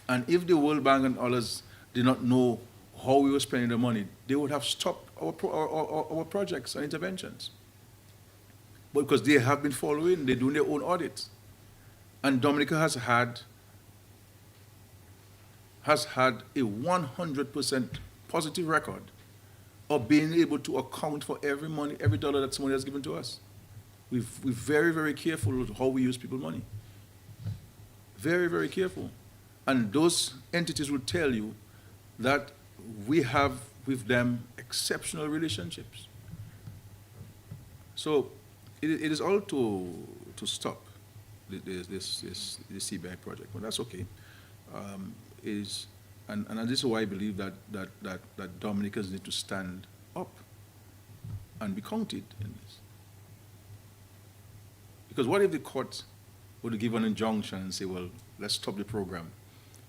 And if the World Bank and others did not know how we were spending the money, they would have stopped our projects and interventions. But because they have been following, they're doing their own audits. And Dominica has had a 100% positive record of being able to account for every money, every dollar that somebody has given to us. We're very, very careful with how we use people's money. Very, very careful. And those entities will tell you that we have with them exceptional relationships. So it is all to stop this CBI project, but that's okay. And this is why I believe that Dominicans need to stand up and be counted in this. Because what if the court were to give an injunction and say, well, let's stop the program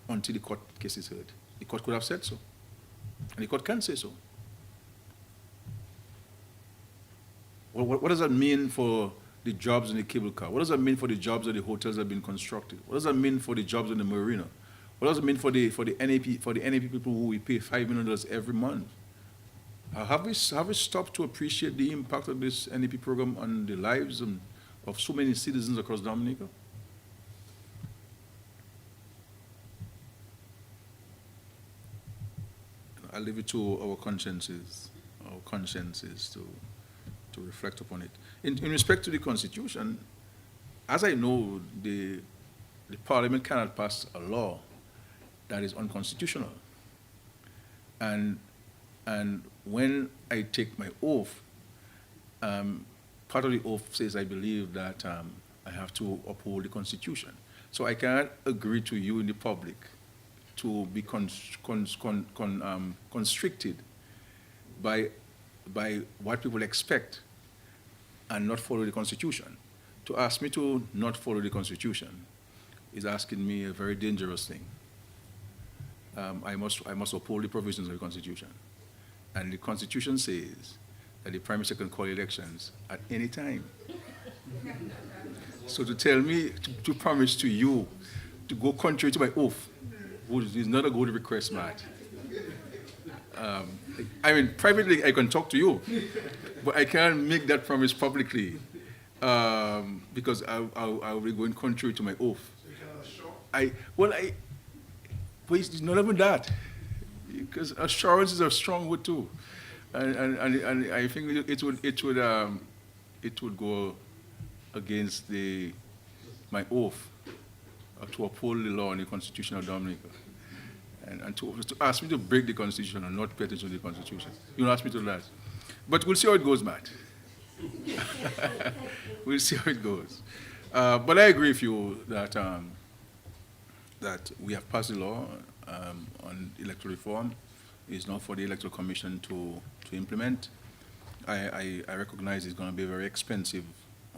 until the court case is heard? The court could have said so. And the court can say so. Well, what does that mean for the jobs in the cable car? What does that mean for the jobs that the hotels that have been constructed? What does that mean for the jobs in the marina? What does it mean for the NAP people who we pay $5 million every month? Have we stopped to appreciate the impact of this NAP program on the lives of so many citizens across Dominica? I leave it to our consciences to reflect upon it. In respect to the Constitution, as I know, the Parliament cannot pass a law that is unconstitutional. And when I take my oath, part of the oath says I believe that I have to uphold the Constitution. So I cannot agree to you in the public to be constricted by what people expect and not follow the Constitution. To ask me to not follow the Constitution is asking me a very dangerous thing. I must uphold the provisions of the Constitution. And the Constitution says that the Prime Minister can call elections at any time. So to tell me, to promise to you, to go contrary to my oath, is not a good request, Matt. I mean, privately I can talk to you, but I can't make that promise publicly because I'll be going contrary to my oath. So you cannot assure? But it's not even that, because assurances are strong word too, and I think it would go against my oath to uphold the law and the Constitution of Dominica, and to ask me to break the Constitution and not pay attention to the Constitution. You don't ask me to do that, but we'll see how it goes, Matt. We'll see how it goes. But I agree with you that we have passed the law on electoral reform. It's not for the Electoral Commission to implement. I recognize it's going to be a very expensive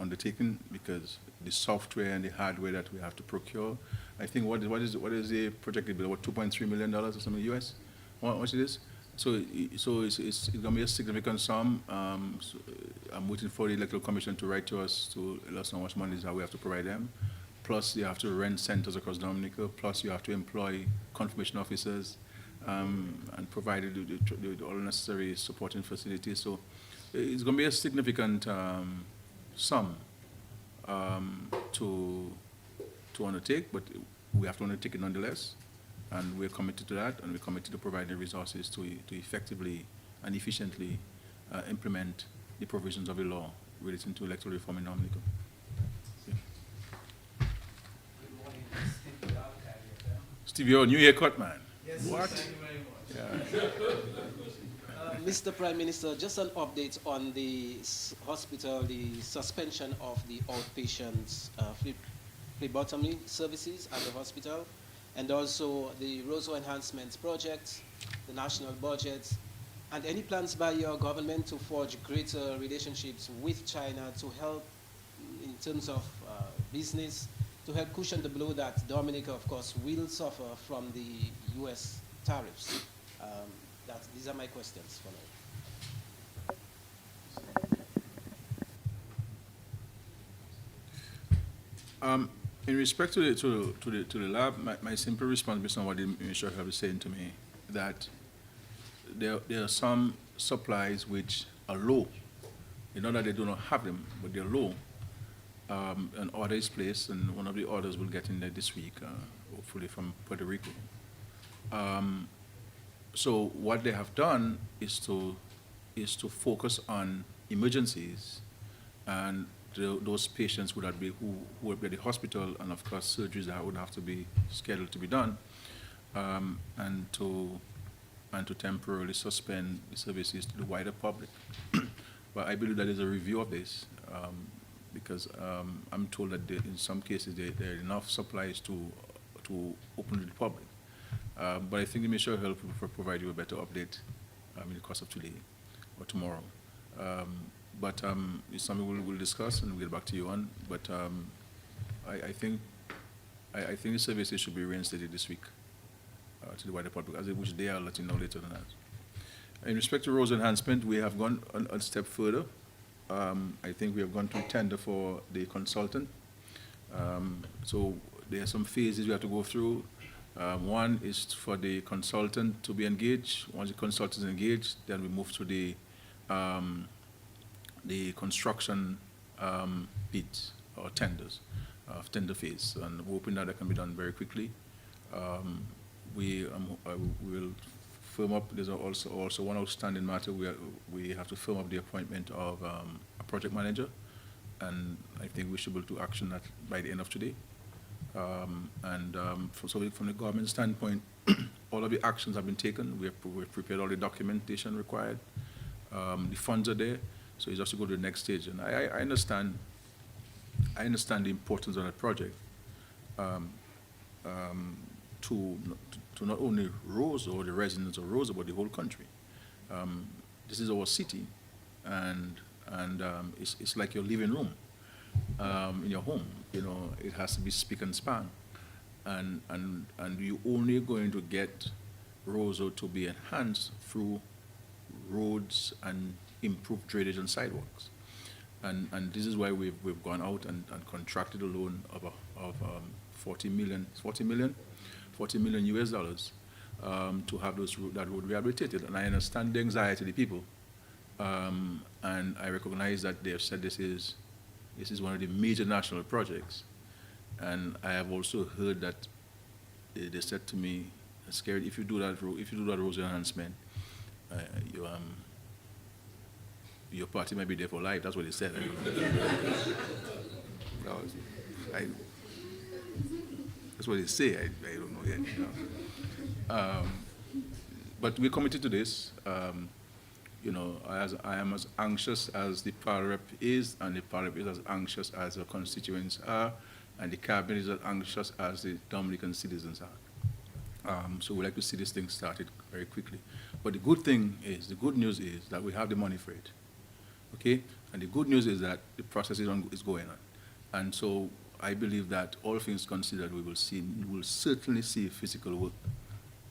undertaking because the software and the hardware that we have to procure. I think what is the projected bill? What, $2.3 million or something US? What it is? So it's going to be a significant sum. So I'm waiting for the Electoral Commission to write to us to let us know how much money that we have to provide them. Plus, you have to rent centers across Dominica. Plus, you have to employ confirmation officers and provide all necessary supporting facilities. So it's going to be a significant sum to undertake, but we have to undertake it nonetheless. And we're committed to that, and we're committed to providing resources to effectively and efficiently implement the provisions of the law relating to electoral reform in Dominica. Steve, you're a new haircut, man. Yes, What? thank you very much. Yeah. Mr. Prime Minister, just an update on the hospital, the suspension of the outpatients phlebotomy services at the hospital, and also the Roseau Enhancements project the national budget, and any plans by your government to forge greater relationships with China to help in terms of business, to help cushion the blow that Dominica, of course, will suffer from the U.S. tariffs? These are my questions for now. In respect to the lab, my simple response based on what the Minister of Health is saying to me, that there are some supplies which are low. You know that they do not have them, but they're low. An order is placed, and one of the orders will get in there this week, hopefully from Puerto Rico. So what they have done is to focus on emergencies and those patients who would be at the hospital, and of course surgeries that would have to be scheduled to be done, and to temporarily suspend the services to the wider public. But I believe that there's a review of this, because I'm told that in some cases there are enough supplies to open to the public. But I think the Ministry of Health will provide you a better update in the course of today or tomorrow. But it's something we'll discuss and we'll get back to you on. But I think the services should be reinstated this week to the wider public, which they are letting know later than that. In respect to roads enhancement, we have gone a step further. I think we have gone to tender for the consultant. So there are some phases we have to go through. One is for the consultant to be engaged. Once the consultant is engaged, then we move to the construction bids or tenders, tender phase, and we're hoping that can be done very quickly. We will firm up. There's also one outstanding matter. We have to firm up the appointment of a project manager, and I think we should be able to action that by the end of today. So from the government standpoint, all of the actions have been taken. We've prepared all the documentation required. The funds are there, so it's just to go to the next stage. And I understand the importance of that project to not only Rose or the residents of Rose, but the whole country. This is our city, and it's like your living room in your home. You know, it has to be spick and span, and you're only going to get Roseau to be enhanced through roads and improved drainage and sidewalks, and this is why we've gone out and contracted a loan of $40 million US dollars to have that road rehabilitated. And I understand the anxiety of the people, and I recognize that they have said this is one of the major national projects, and I have also heard that they said to me, "Scared, if you do that road enhancement, your party might be there for life." That's what they said. That's what they say. I don't know yet. You know. But we're committed to this. You know, I am as anxious as the Parliament is, and the Parliament is as anxious as the constituents are, and the Cabinet is as anxious as the Dominican citizens are. So we like to see this thing started very quickly. But the good news is that we have the money for it. Okay? And the good news is that the process is going on. And so I believe that all things considered, we will certainly see physical work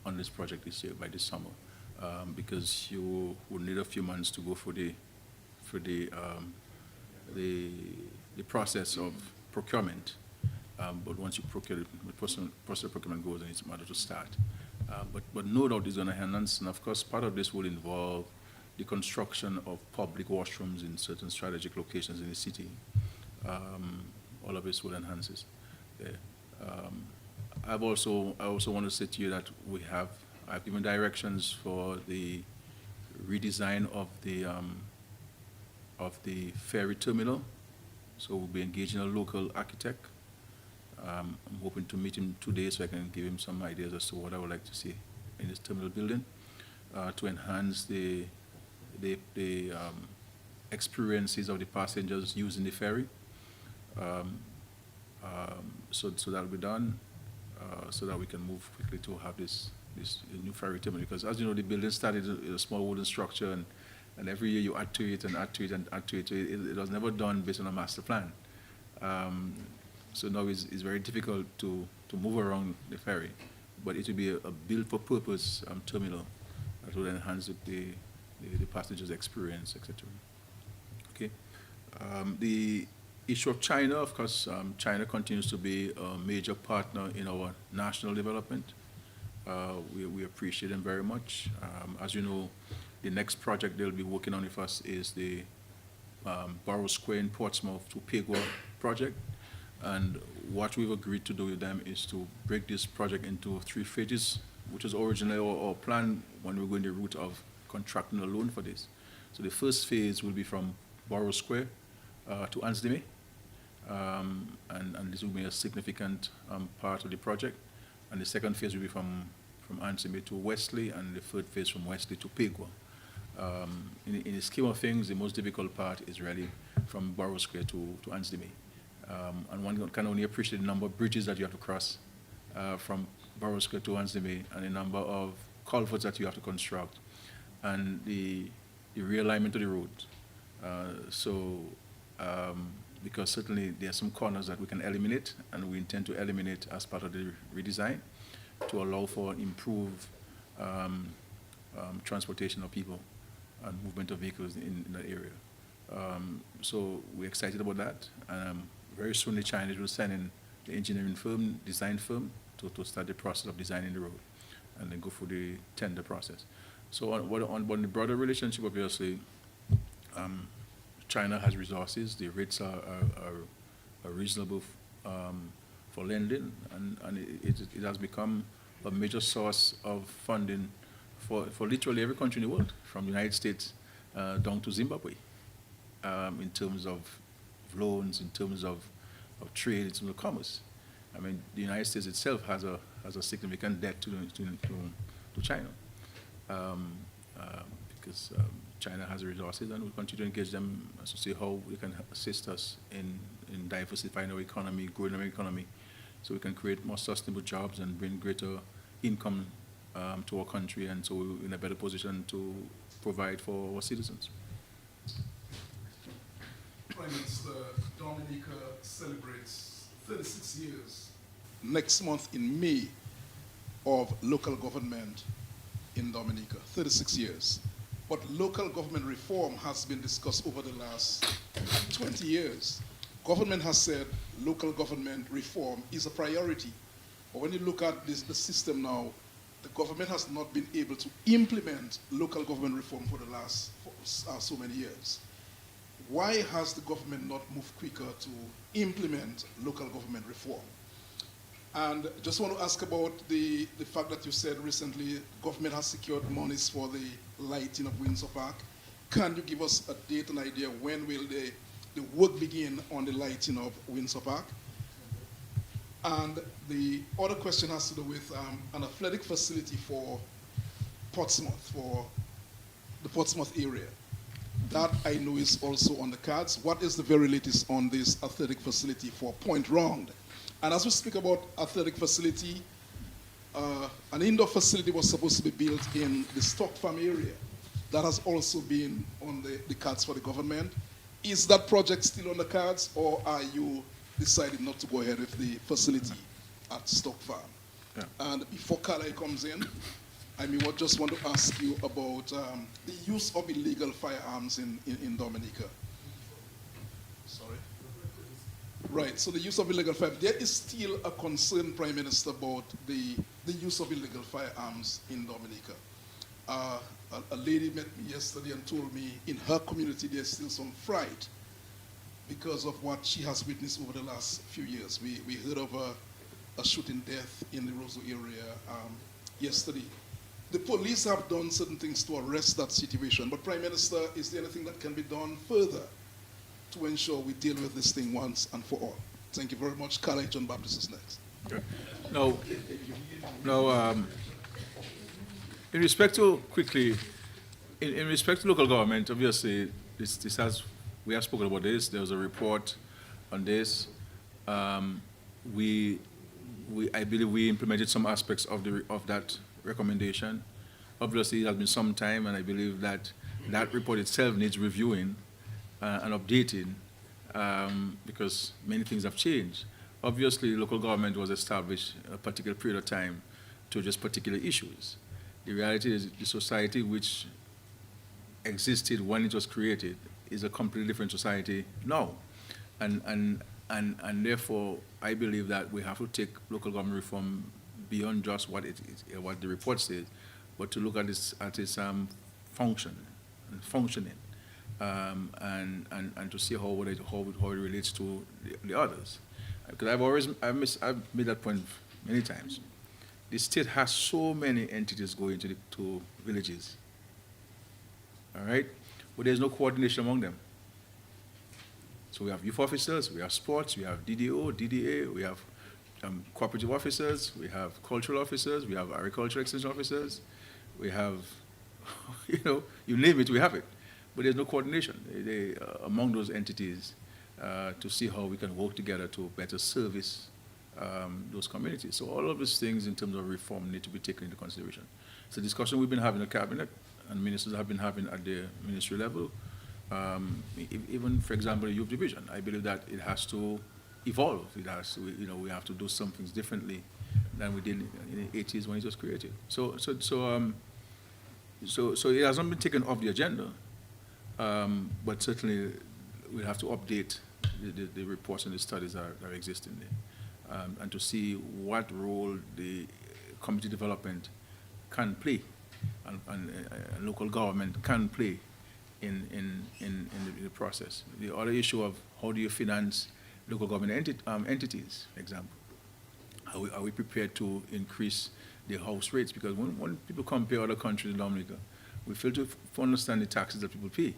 on this project this year, by this summer. Because you will need a few months to go for the process of procurement. But once you procure it, the process of procurement goes, and it's a matter to start. But no doubt it's going to enhance, and of course part of this will involve the construction of public washrooms in certain strategic locations in the city. All of this will enhance this. I also want to say to you that I've given directions for the redesign of the ferry terminal. So we'll be engaging a local architect. I'm hoping to meet him today so I can give him some ideas as to what I would like to see in this terminal building to enhance the experiences of the passengers using the ferry. So that'll be done so that we can move quickly to have this this new ferry terminal, because as you know, the building started in a small wooden structure, and every year you add to it and add to it and add to it. So it was never done based on a master plan. So now it's very difficult to move around the ferry, but it will be a built-for-purpose terminal that will enhance the passengers' experience, etc. Okay. The issue of China, of course, China continues to be a major partner in our national development. We appreciate them very much. As you know, the next project they'll be working on with us is the Borough Square in Portsmouth to Pigwa project. And what we've agreed to do with them is to break this project into 3 phases, which was originally our plan when we were going the route of contracting a loan for this. So the first phase will be from Borough Square to Ansdeme, and this will be a significant part of the project. And the second phase will be from Ansdeme to Wesley, and the third phase from Wesley to Pigwa. In the scheme of things, the most difficult part is really from Borough Square to Ansdeme. And one can only appreciate the number of bridges that you have to cross from Borough Square to Ansdeme, and the number of culverts that you have to construct, and the realignment of the road. Because certainly there are some corners that we can eliminate, and we intend to eliminate as part of the redesign to allow for improved transportation of people and movement of vehicles in that area. So we're excited about that. Very soon the Chinese will send in the engineering firm, design firm, to start the process of designing the road and then go through the tender process. So on the broader relationship, obviously, China has resources. The rates are reasonable for lending, and it has become a major source of funding for literally every country in the world, from the United States down to Zimbabwe, in terms of loans, in terms of trade, in terms of commerce. I mean, the United States itself has a significant debt to China, because China has the resources, and we'll continue to engage them to see how they can assist us in diversifying our economy, growing our economy, so we can create more sustainable jobs and bring greater income to our country, and so we're in a better position to provide for our citizens. Prime Minister, Dominica celebrates 36 years next month in May of local government in Dominica, 36 years. But local government reform has been discussed over the last 20 years. Government has said local government reform is a priority. But when you look at the system now, the government has not been able to implement local government reform for the last so many years. Why has the government not moved quicker to implement local government reform? And just want to ask about the fact that you said recently government has secured monies for the lighting of Windsor Park. Can you give us a date and idea when will the work begin on the lighting of Windsor Park? And the other question has to do with an athletic facility for Portsmouth, for the Portsmouth area. That I know is also on the cards. What is the very latest on this athletic facility for Point Round? And as we speak about athletic facility, an indoor facility was supposed to be built in the Stock Farm area. That has also been on the cards for the government. Is that project still on the cards, or are you decided not to go ahead with the facility at Stock Farm? Yeah. And before Kala comes in, I just want to ask you about the use of illegal firearms in Dominica. Sorry? Right, so the use of illegal firearms. There is still a concern, Prime Minister, about the use of illegal firearms in Dominica. A lady met me yesterday and told me in her community there's still some fright because of what she has witnessed over the last few years. We heard of a shooting death in the Roseau area yesterday. The police have done certain things to arrest that situation, but Prime Minister, is there anything that can be done further to ensure we deal with this thing once and for all? Thank you very much. Kala John Baptist is next. Okay. In respect to in respect to local government, obviously, we have spoken about this. There was a report on this. I believe we implemented some aspects of that recommendation. Obviously, it has been some time, and I believe that that report itself needs reviewing and updating because many things have changed. Obviously, local government was established a particular period of time to address particular issues. The reality is the society which existed when it was created is a completely different society now. And therefore, I believe that we have to take local government reform beyond just what the report says, but to look at its function and functioning, and to see how it relates to the others. Because I've made that point many times. The state has so many entities going to villages. All right, but there's no coordination among them. So we have youth officers, we have sports, we have DDO, DDA, we have cooperative officers, we have cultural officers, we have agricultural extension officers, we have, you name it, we have it. But there's no coordination among those entities to see how we can work together to better service those communities. So all of these things in terms of reform need to be taken into consideration. It's a discussion we've been having in the cabinet and ministers have been having at the ministry level. Even, for example, the youth division, I believe that it has to evolve. It has to, we have to do some things differently than we did in the 80s when it was created. So it has not been taken off the agenda, but certainly we have to update the reports and the studies that are existing there, and to see what role the community development can play and local government can play in the process. The other issue of how do you finance local government entities, for example. Are we prepared to increase the house rates? Because when people compare other countries in Dominica, we fail to understand the taxes that people pay.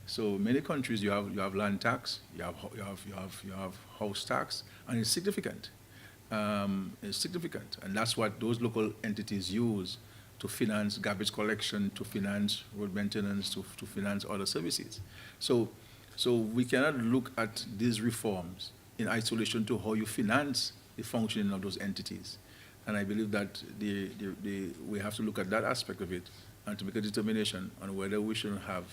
So many countries you have land tax, you have house tax, and it's significant. It's significant, and that's what those local entities use to finance garbage collection, to finance road maintenance, to finance other services. So we cannot look at these reforms in isolation to how you finance the functioning of those entities. And I believe that we have to look at that aspect of it and to make a determination on whether we should have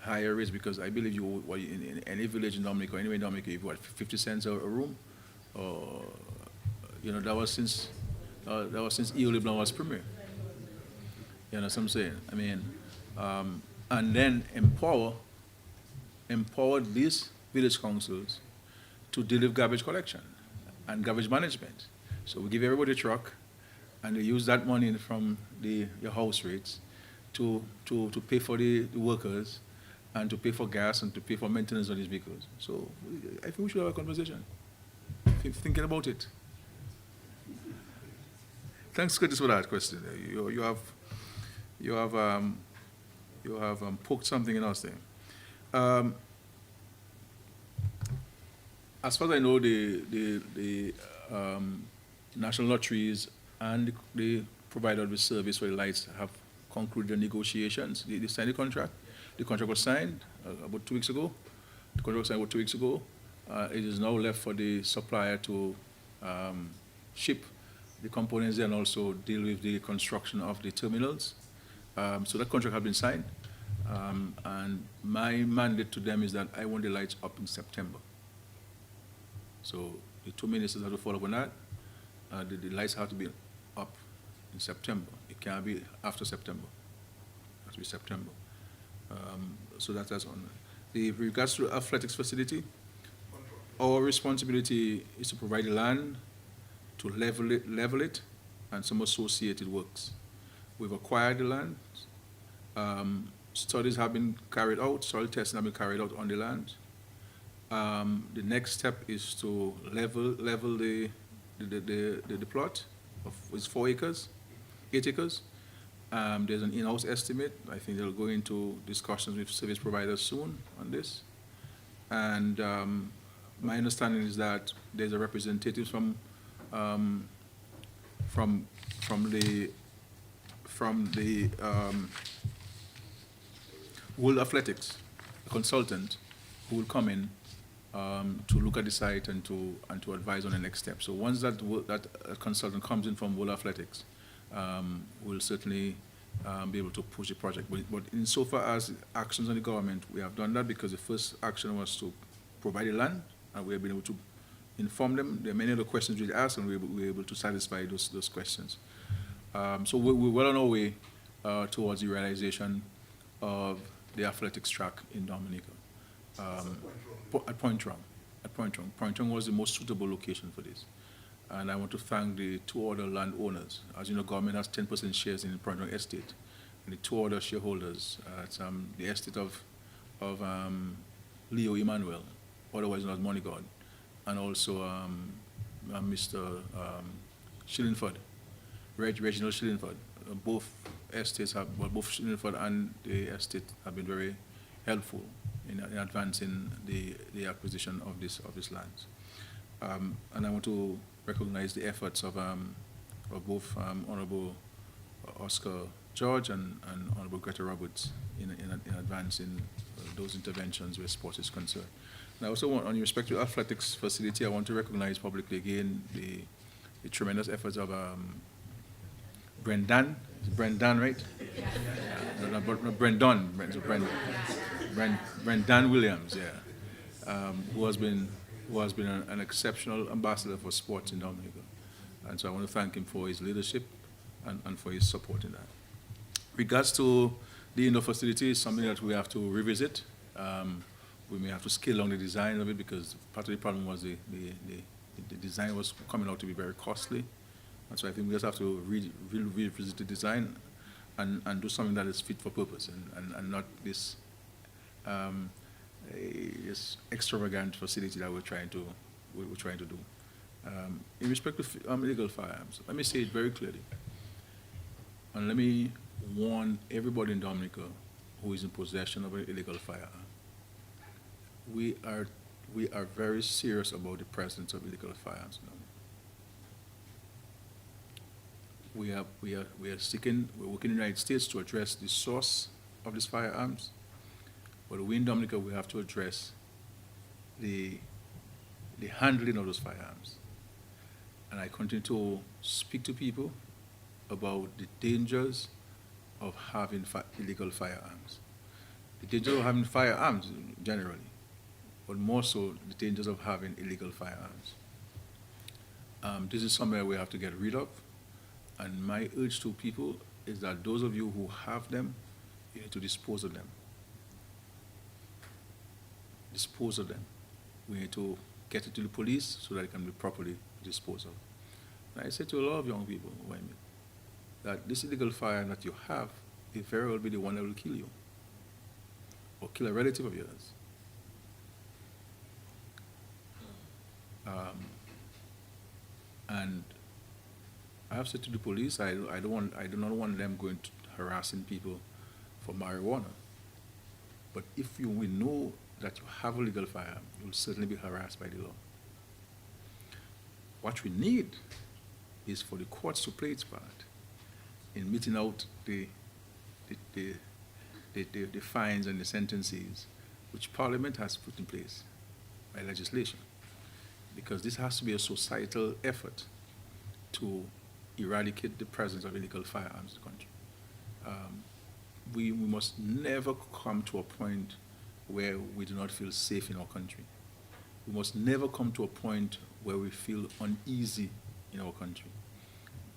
higher rates, because I believe in any village in Dominica, or anywhere in Dominica, you've got 50 cents a room, or that was since E.O. LeBlanc was premier. You know what I'm saying? I mean, and then empower these village councils to deal with garbage collection and garbage management. So we give everybody a truck, and they use that money from your house rates to pay for the workers, and to pay for gas, and to pay for maintenance on these vehicles. So I think we should have a conversation. Keep thinking about it. Thanks, Curtis, for that question. You have poked something in us there. As far as I know, the national lotteries and the provider of the service for the lights have concluded the negotiations. They signed the contract. The contract was signed about 2 weeks ago. It is now left for the supplier to ship the components and also deal with the construction of the terminals. So that contract has been signed. And my mandate to them is that I want the lights up in September. So the two ministers have to follow up on that. The lights have to be up in September. It can't be after September. It has to be September. So that's on. With regards to the athletics facility, our responsibility is to provide the land, to level it, and some associated works. We've acquired the land. Studies have been carried out. Soil testing have been carried out on the land. The next step is to level the plot of it's 4 acres, 8 acres. There's an in-house estimate. I think they'll go into discussions with service providers soon on this. And my understanding is that there's a representative from the World Athletics, a consultant who will come in to look at the site and to advise on the next step. So once that consultant comes in from World Athletics, we'll certainly be able to push the project. But insofar as actions on the government, we have done that because the first action was to provide the land, and we have been able to inform them. There are many other questions we asked, and we were able to satisfy those questions. So we're well on our way towards the realization of the athletics track in Dominica. At Point Rung. Point Rung was the most suitable location for this. And I want to thank the two other landowners. As you know, government has 10% shares in the Point Rung estate. And the two other shareholders, it's the estate of Leo Emmanuel, otherwise known as Money God, and also Mr. Shillingford, Reginald Shillingford. Both estates have, well, both Shillingford and the estate have been very helpful in advancing the acquisition of this lands. And I want to recognize the efforts of both Honorable Oscar George and Honorable Greta Roberts in advancing those interventions where sports is concerned. And I also want, on respect to athletics facility, I want to recognize publicly again the tremendous efforts of Brendan. Is it Brendan, right? No, Brendan Williams, yeah, who has been an exceptional ambassador for sports in Dominica. And so I want to thank him for his leadership and for his support in that. Regards to the indoor facility, is something that we have to revisit. We may have to scale down the design of it because part of the problem was the design was coming out to be very costly. And so I think we just have to revisit the design and do something that is fit for purpose and not this this extravagant facility that we're trying to do. In respect to illegal firearms, let me say it very clearly, and let me warn everybody in Dominica who is in possession of an illegal firearm. We are very serious about the presence of illegal firearms in Dominica. We're working in the United States to address the source of these firearms, but we in Dominica, we have to address the handling of those firearms. And I continue to speak to people about the dangers of having illegal firearms. The dangers of having firearms generally, but more so the dangers of having illegal firearms. This is something we have to get rid of. And my urge to people is that those of you who have them, you need to dispose of them. Dispose of them. We need to get it to the police so that it can be properly disposed of. And I say to a lot of young people who I meet that this illegal firearm that you have may very well be the one that will kill you or kill a relative of yours. And I have said to the police, I do not want them going to harassing people for marijuana. But if we know that you have a legal firearm, you will certainly be harassed by the law. What we need is for the courts to play its part in meting out the fines and the sentences which Parliament has put in place by legislation. Because this has to be a societal effort to eradicate the presence of illegal firearms in the country. We must never come to a point where we do not feel safe in our country. We must never come to a point where we feel uneasy in our country.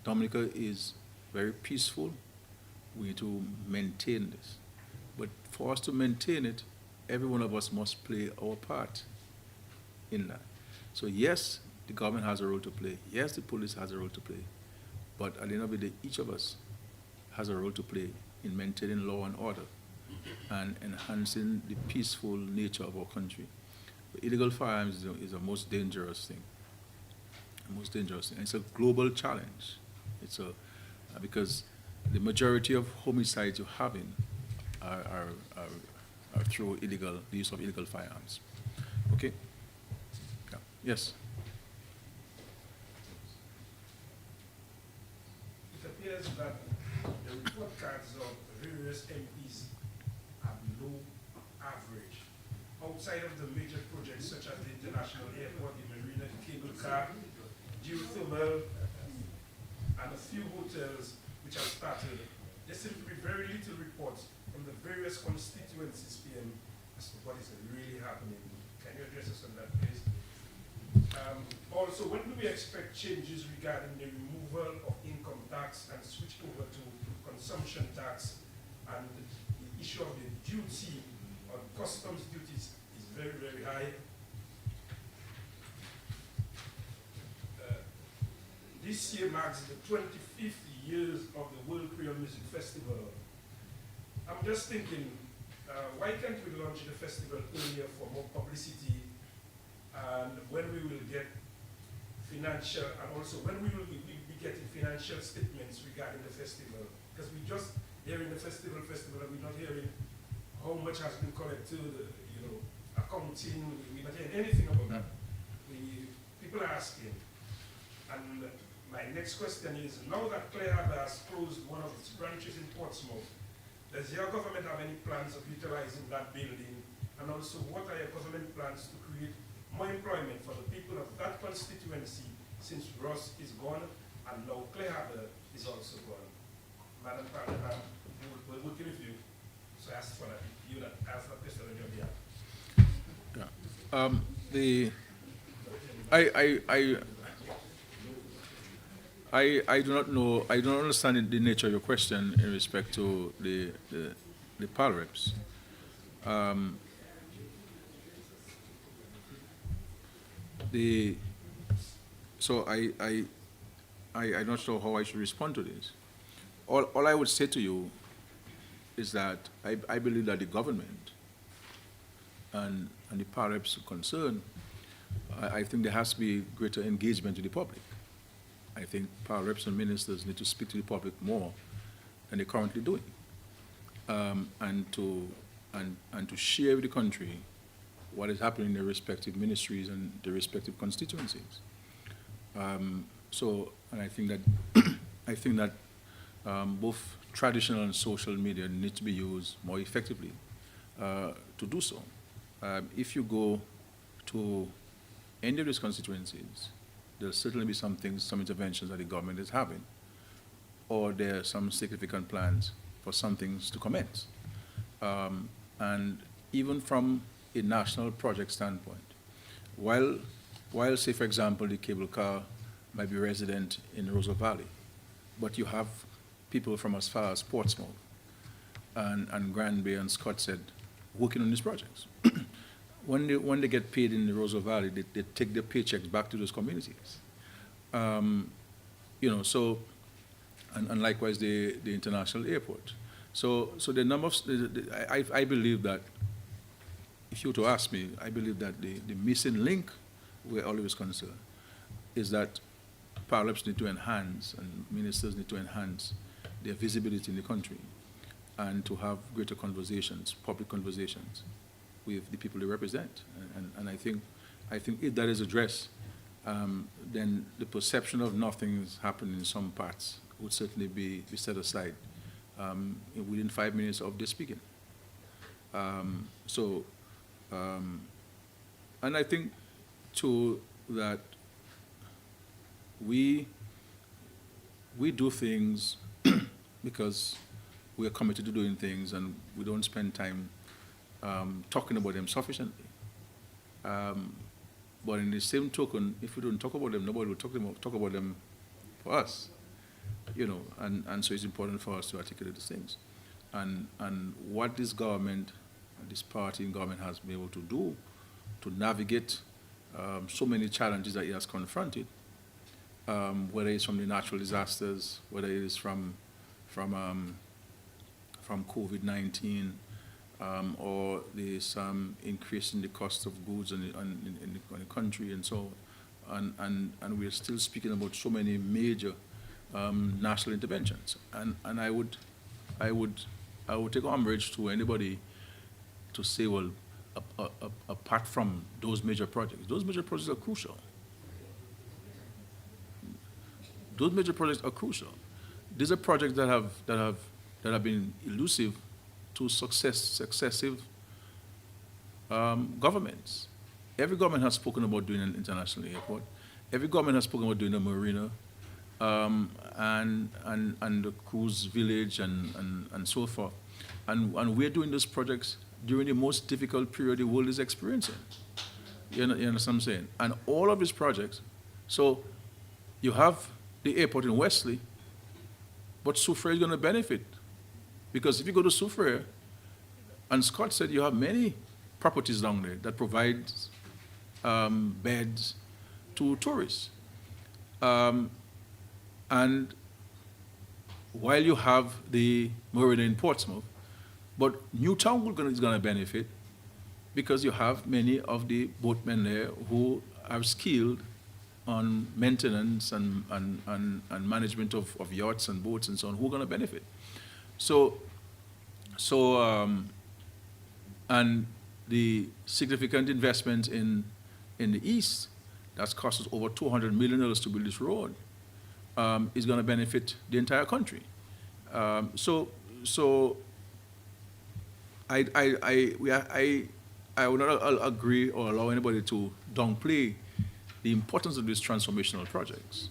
Dominica is very peaceful. We need to maintain this. But for us to maintain it, every one of us must play our part in that. So yes, the government has a role to play. Yes, the police has a role to play. But at the end of the day, each of us has a role to play in maintaining law and order and enhancing the peaceful nature of our country. But illegal firearms is the most dangerous thing. The most dangerous thing. And it's a global challenge. It's because the majority of homicides you're having are through the use of illegal firearms. Okay? Yeah. Yes. It appears that the report cards of various MPs are below average. Outside of the major projects such as the International Airport, the Marina, the cable car, geothermal, and a few hotels, which have started, there seem to be very little reports from the various constituencies, PM, as to what is really happening. Can you address us on that, please? Also, when do we expect changes regarding the removal of income tax and switch over to consumption tax? And the issue of the duty on customs duties is very, very high. This year marks the 25th years of the World Creole Music Festival. I'm just thinking, why can't we launch the festival earlier for more publicity, and when we will get financial, and also when we will be getting financial statements regarding the festival? Because we just hearing the festival, and we're not hearing how much has been collected, accounting, we're not hearing anything about that. People are asking. And my next question is, now that Clare Harbour has closed one of its branches in Portsmouth, does your government have any plans of utilizing that building? And also, what are your government plans to create more employment for the people of that constituency, since Ross is gone and now Clare Harbour is also gone? Madam Parliament, we're working with you, so I ask for that. You that ask that question on your behalf. I do not know. I don't understand the nature of your question in respect to the PAL reps. So I'm not sure how I should respond to this. All I would say to you is that I believe that the government and the PAL reps are concerned. I think there has to be greater engagement with the public. I think PAL reps and ministers need to speak to the public more than they're currently doing, and to share with the country what is happening in their respective ministries and their respective constituencies. And I think that both traditional and social media need to be used more effectively to do so. If you go to any of these constituencies, there'll certainly be some things, some interventions that the government is having, or there are some significant plans for some things to commence. And even from a national project standpoint, while say, for example, the cable car might be resident in Roseau Valley, but you have people from as far as Portsmouth and Granby and Scottshead working on these projects. When they get paid in the Roseau Valley, they take their paychecks back to those communities. And likewise the international airport. So the number of, I believe that, if you were to ask me, I believe that the missing link, we're always concerned, is that PAL reps need to enhance and ministers need to enhance their visibility in the country and to have greater conversations, public conversations, with the people they represent. And I think if that is addressed, then the perception of nothing's happening in some parts would certainly be set aside within 5 minutes of their speaking. And I think, too, that we do things because we are committed to doing things, and we don't spend time talking about them sufficiently. But in the same token, if we don't talk about them, nobody will talk about them for us. And so it's important for us to articulate these things. And what this government, this party in government has been able to do to navigate so many challenges that it has confronted, whether it's from the natural disasters, whether it is from COVID-19, or there's increase in the cost of goods in the country and so on. And we're still speaking about so many major national interventions. And I would take umbrage to anybody to say, well, apart from those major projects are crucial. Those major projects are crucial. These are projects that have been elusive to successive governments. Every government has spoken about doing an international airport. Every government has spoken about doing a marina. and the cruise village and so forth. And we're doing these projects during the most difficult period the world is experiencing. You understand what I'm saying? And all of these projects, so you have the airport in Wesley, but Soufriere is going to benefit. Because if you go to Soufriere, and Scott said you have many properties down there that provide beds to tourists. And while you have the marina in Portsmouth, but Newtown is going to benefit because you have many of the boatmen there who are skilled on maintenance and management of yachts and boats and so on, who are going to benefit. And the significant investment in the east, that's cost us over $200 million to build this road, is going to benefit the entire country. So I would not agree or allow anybody to downplay the importance of these transformational projects.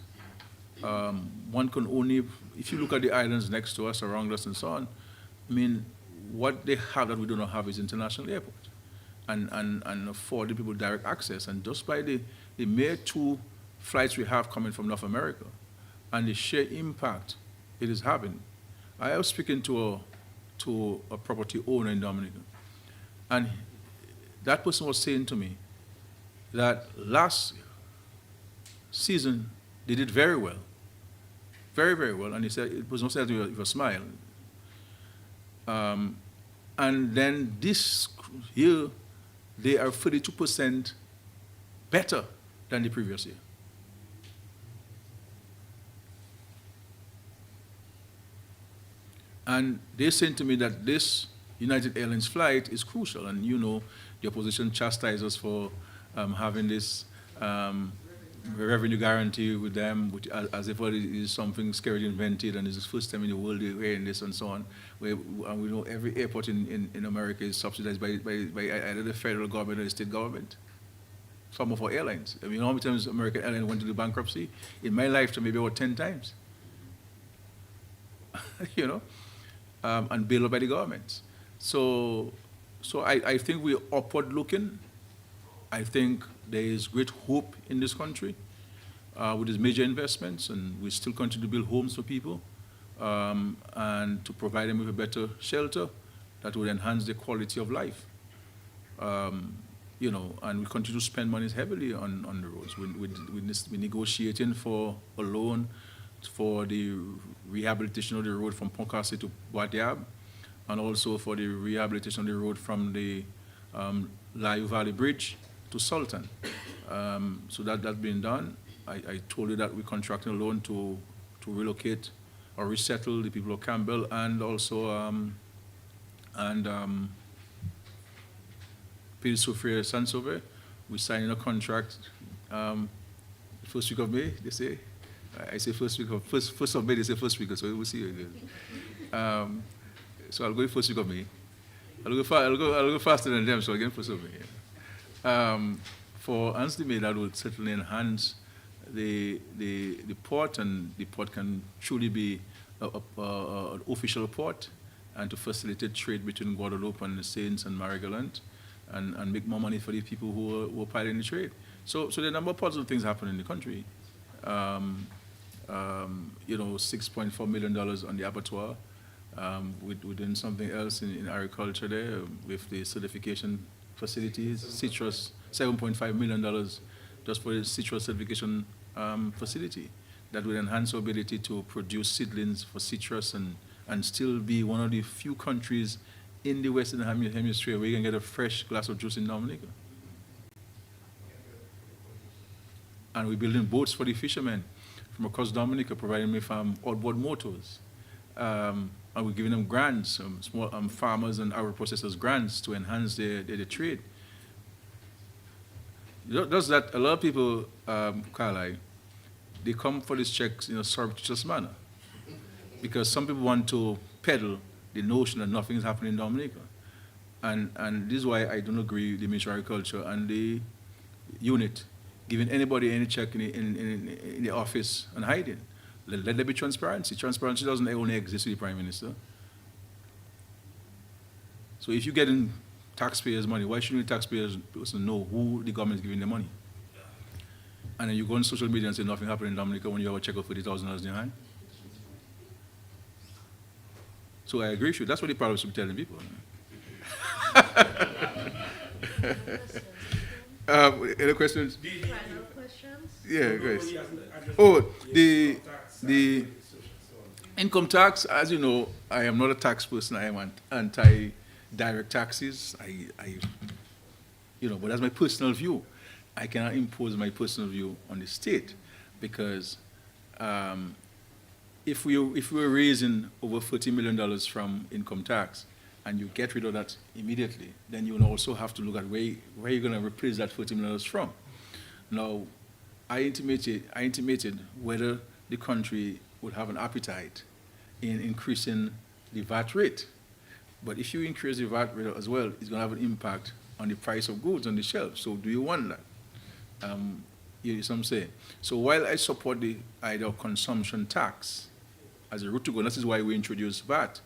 One can only, if you look at the islands next to us, around us, and so on, I mean, what they have that we do not have is international airport, and affording people direct access. And just by the mere 2 flights we have coming from North America, and the sheer impact it is having. I was speaking to a property owner in Dominica, and that person was saying to me that last season they did very well, very, very well, and he said it was not said with a smile. And then this year, they are 32% better than the previous year. And they're saying to me that this United Airlines flight is crucial, and you know, the opposition chastises us for having this revenue guarantee with them, which, as if it is something scary invented, and it's the first time in the world they're hearing this and so on. And we know every airport in America is subsidized by either the federal government or the state government. Some of our airlines. I mean, how many times American Airlines went into bankruptcy? In my lifetime, maybe about 10 times. You know? And bailed out by the government. So I think we're upward looking. I think there is great hope in this country with these major investments, and we still continue to build homes for people and to provide them with a better shelter that will enhance their quality of life. You know, and we continue to spend money heavily on the roads. We're negotiating for a loan for the rehabilitation of the road from Poncassi to Boitiab, and also for the rehabilitation of the road from the Layou Valley Bridge to Sultan. So that's been done. I told you that we're contracting a loan to relocate or resettle the people of Campbell, and also Peel Soufriere Sansove. We're signing a contract first week of May, they say. I say first of May, they say first week, so we'll see again. So I'll go first week of May. I'll go faster than them, so again first of May. For Anstey May, that would certainly enhance the port, and the port can truly be an official port, and to facilitate trade between Guadeloupe and the Saints and Marie-Galante, and make more money for the people who are piloting the trade. So there are a number of positive things happening in the country. You know, $6.4 million on the abattoir. We're doing something else in agriculture there with the certification facilities. Citrus, $7.5 million just for the citrus certification facility that will enhance our ability to produce seedlings for citrus and still be one of the few countries in the Western Hemisphere where you can get a fresh glass of juice in Dominica. And we're building boats for the fishermen from across Dominica, providing them with outboard motors. And we're giving them grants, small farmers and agro-processors grants to enhance their trade. Does that, a lot of people, Carlisle, they come for these checks in a surreptitious manner, because some people want to peddle the notion that nothing is happening in Dominica. And this is why I don't agree with the Ministry of Agriculture and the unit giving anybody any check in the office and hiding. Let there be transparency. Transparency doesn't only exist with the Prime Minister. So if you're getting taxpayers' money, why shouldn't the taxpayers know who the government is giving the money? And then you go on social media and say nothing happened in Dominica when you have a check of $40,000 in your hand. So I agree with you. That's what the problem should be telling people. Any questions? Final questions? Yeah, guys. Oh, the income tax, as you know, I am not a tax person. I am anti-direct taxes. But that's my personal view. I cannot impose my personal view on the state because if we were raising over $40 million from income tax and you get rid of that immediately, then you will also have to look at where you're going to replace that $40 million from. Now, I intimated whether the country would have an appetite in increasing the VAT rate. But if you increase the VAT rate as well, it's going to have an impact on the price of goods on the shelf. So do you want that? You know what I'm saying? So while I support the idea of consumption tax as a route to go, and this is why we introduced VAT,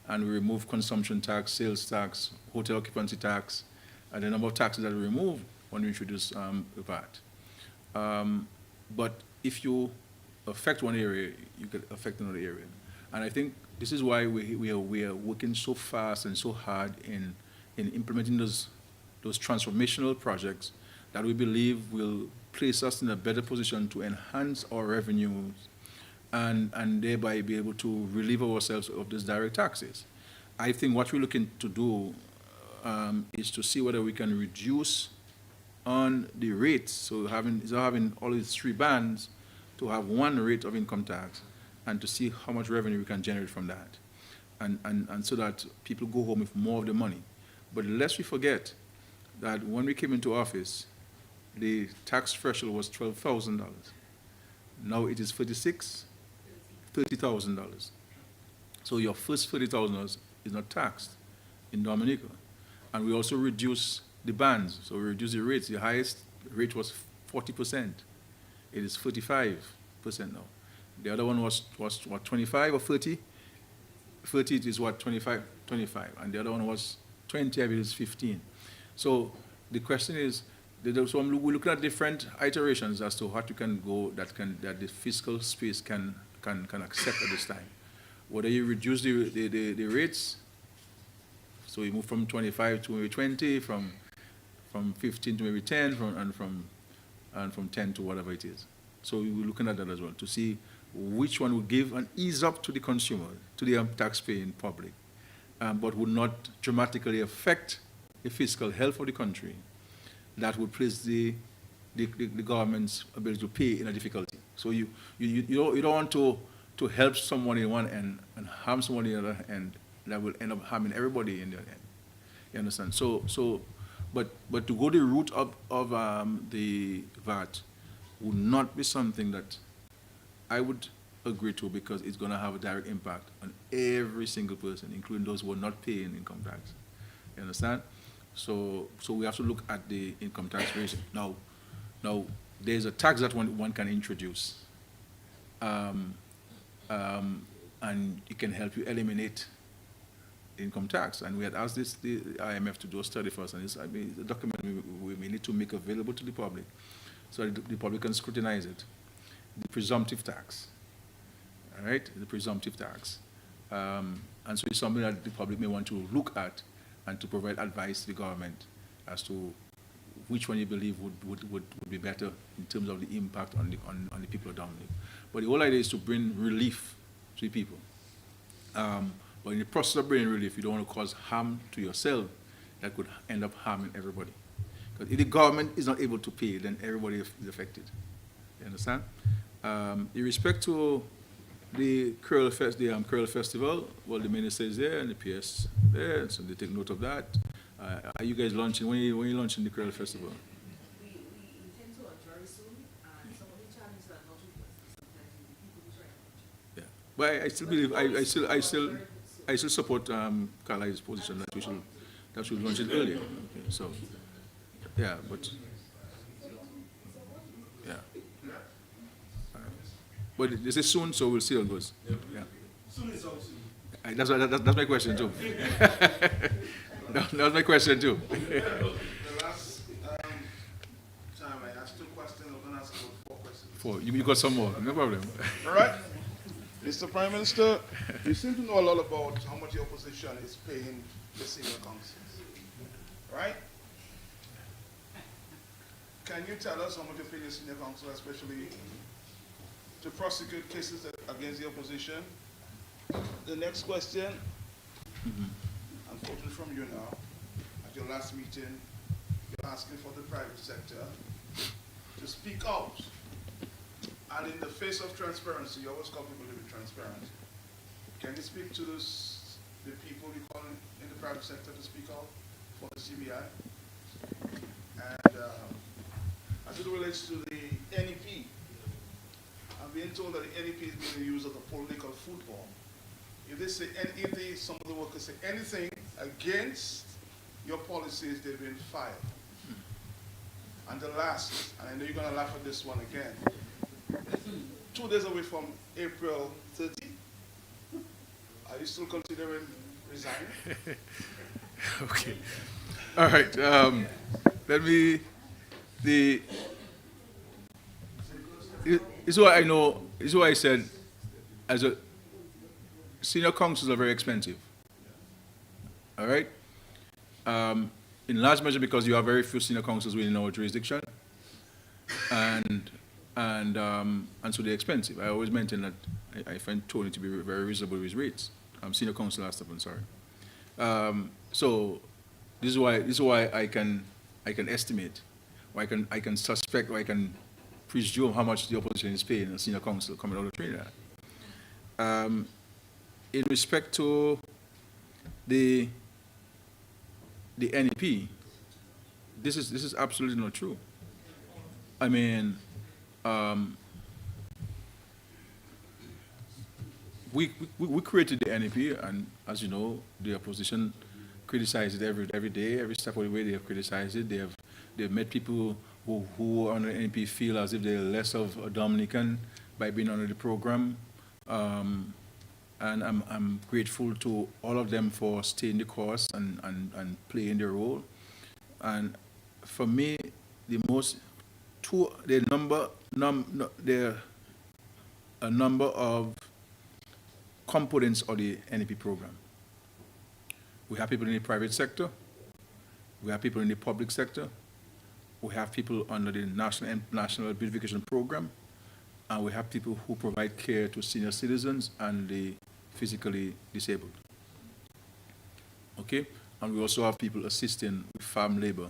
and we remove consumption tax, sales tax, hotel occupancy tax, and the number of taxes that we remove when we introduce VAT. But if you affect one area, you could affect another area. And I think this is why we are working so fast and so hard in implementing those transformational projects that we believe will place us in a better position to enhance our revenues and thereby be able to relieve ourselves of these direct taxes. I think what we're looking to do is to see whether we can reduce on the rates, so instead of having all these three bands, to have one rate of income tax and to see how much revenue we can generate from that. And so that people go home with more of the money. But lest we forget that when we came into office, the tax threshold was $12,000. Now it is $30,000. So your first $30,000 is not taxed in Dominica. And we also reduce the bands, so we reduce the rates. The highest rate was 40%. It is 45% now. The other one was what, 25 or 30? 30 it is what, 25? 25. And the other one was 20, I believe it's 15. So the question is, so we're looking at different iterations as to what you can go that the fiscal space can accept at this time. Whether you reduce the rates, so you move from 25 to maybe 20, from 15 to maybe 10, and from 10 to whatever it is. So we're looking at that as well to see which one will give an ease up to the consumer, to the taxpaying public, but would not dramatically affect the fiscal health of the country. That would place the government's ability to pay in a difficulty. So you don't want to help someone in one end and harm someone in the other end. That will end up harming everybody in the other end. You understand? But to go the route of the VAT would not be something that I would agree to, because it's going to have a direct impact on every single person, including those who are not paying income tax. You understand? So we have to look at the income tax rate. Now there's a tax that one can introduce, and it can help you eliminate income tax. And we had asked the IMF to do a study for us, and it's a document we may need to make available to the public so that the public can scrutinize it. The presumptive tax, all right? The presumptive tax. And so it's something that the public may want to look at and to provide advice to the government as to which one you believe would be better in terms of the impact on the people of Dominica. But the whole idea is to bring relief to the people. But in the process of bringing relief, you don't want to cause harm to yourself that could end up harming everybody. Because if the government is not able to pay, then everybody is affected. You understand? In respect to the Curl Festival, well, the minister is there and the PS there, so they take note of that. Are you guys launching? When are you launching the Curl Festival? We intend to launch very soon, and some of the challenges are not with us. Sometimes people do try to launch. Yeah, but I still believe I still support Carlisle's position that we should launch it earlier. Okay, so yeah, but yeah. All right. But they say soon, so we'll see how it goes. Yeah. Soon is out soon. That's my question too. That was my question too. The last time I asked 2 questions, I'm going to ask about 4 questions. Four. You got some more, no problem. All right. Mr. Prime Minister, you seem to know a lot about how much the opposition is paying the senior councils, right? Can you tell us how much you're paying the senior council, especially to prosecute cases against the opposition? The next question, I'm quoting from you now. At your last meeting, you're asking for the private sector to speak out. And in the face of transparency, you always call people to be transparent. Can you speak to the people you call in the private sector to speak out for the CBI? And as it relates to the NEP, I'm being told that the NEP is being used as a political football. If they say, some of the workers say anything against your policies, they've been fired. And the last, and I know you're going to laugh at this one again, 2 days away from April 30, are you still considering resigning? Okay. All right. This is what I know. This is what I said. As a senior councils are very expensive. All right. In large measure because you have very few senior councils within our jurisdiction, and so they're expensive. I always maintain that I find Tony to be very reasonable with his rates. Senior council last up, I'm sorry. So this is why I can estimate, or I can suspect, or I can presume how much the opposition is paying a senior council coming out of Trinidad. In respect to the NEP, this is absolutely not true. I mean, we created the NEP, and as you know, the opposition criticized it every day, every step of the way. They have criticized it. They've made people who are on the NEP feel as if they're less of a Dominican by being under the program. And I'm grateful to all of them for staying the course and playing their role. And for me, a number of components of the NEP program. We have people in the private sector. We have people in the public sector. We have people under the National Beautification Program. And we have people who provide care to senior citizens and the physically disabled. Okay? And we also have people assisting with farm labor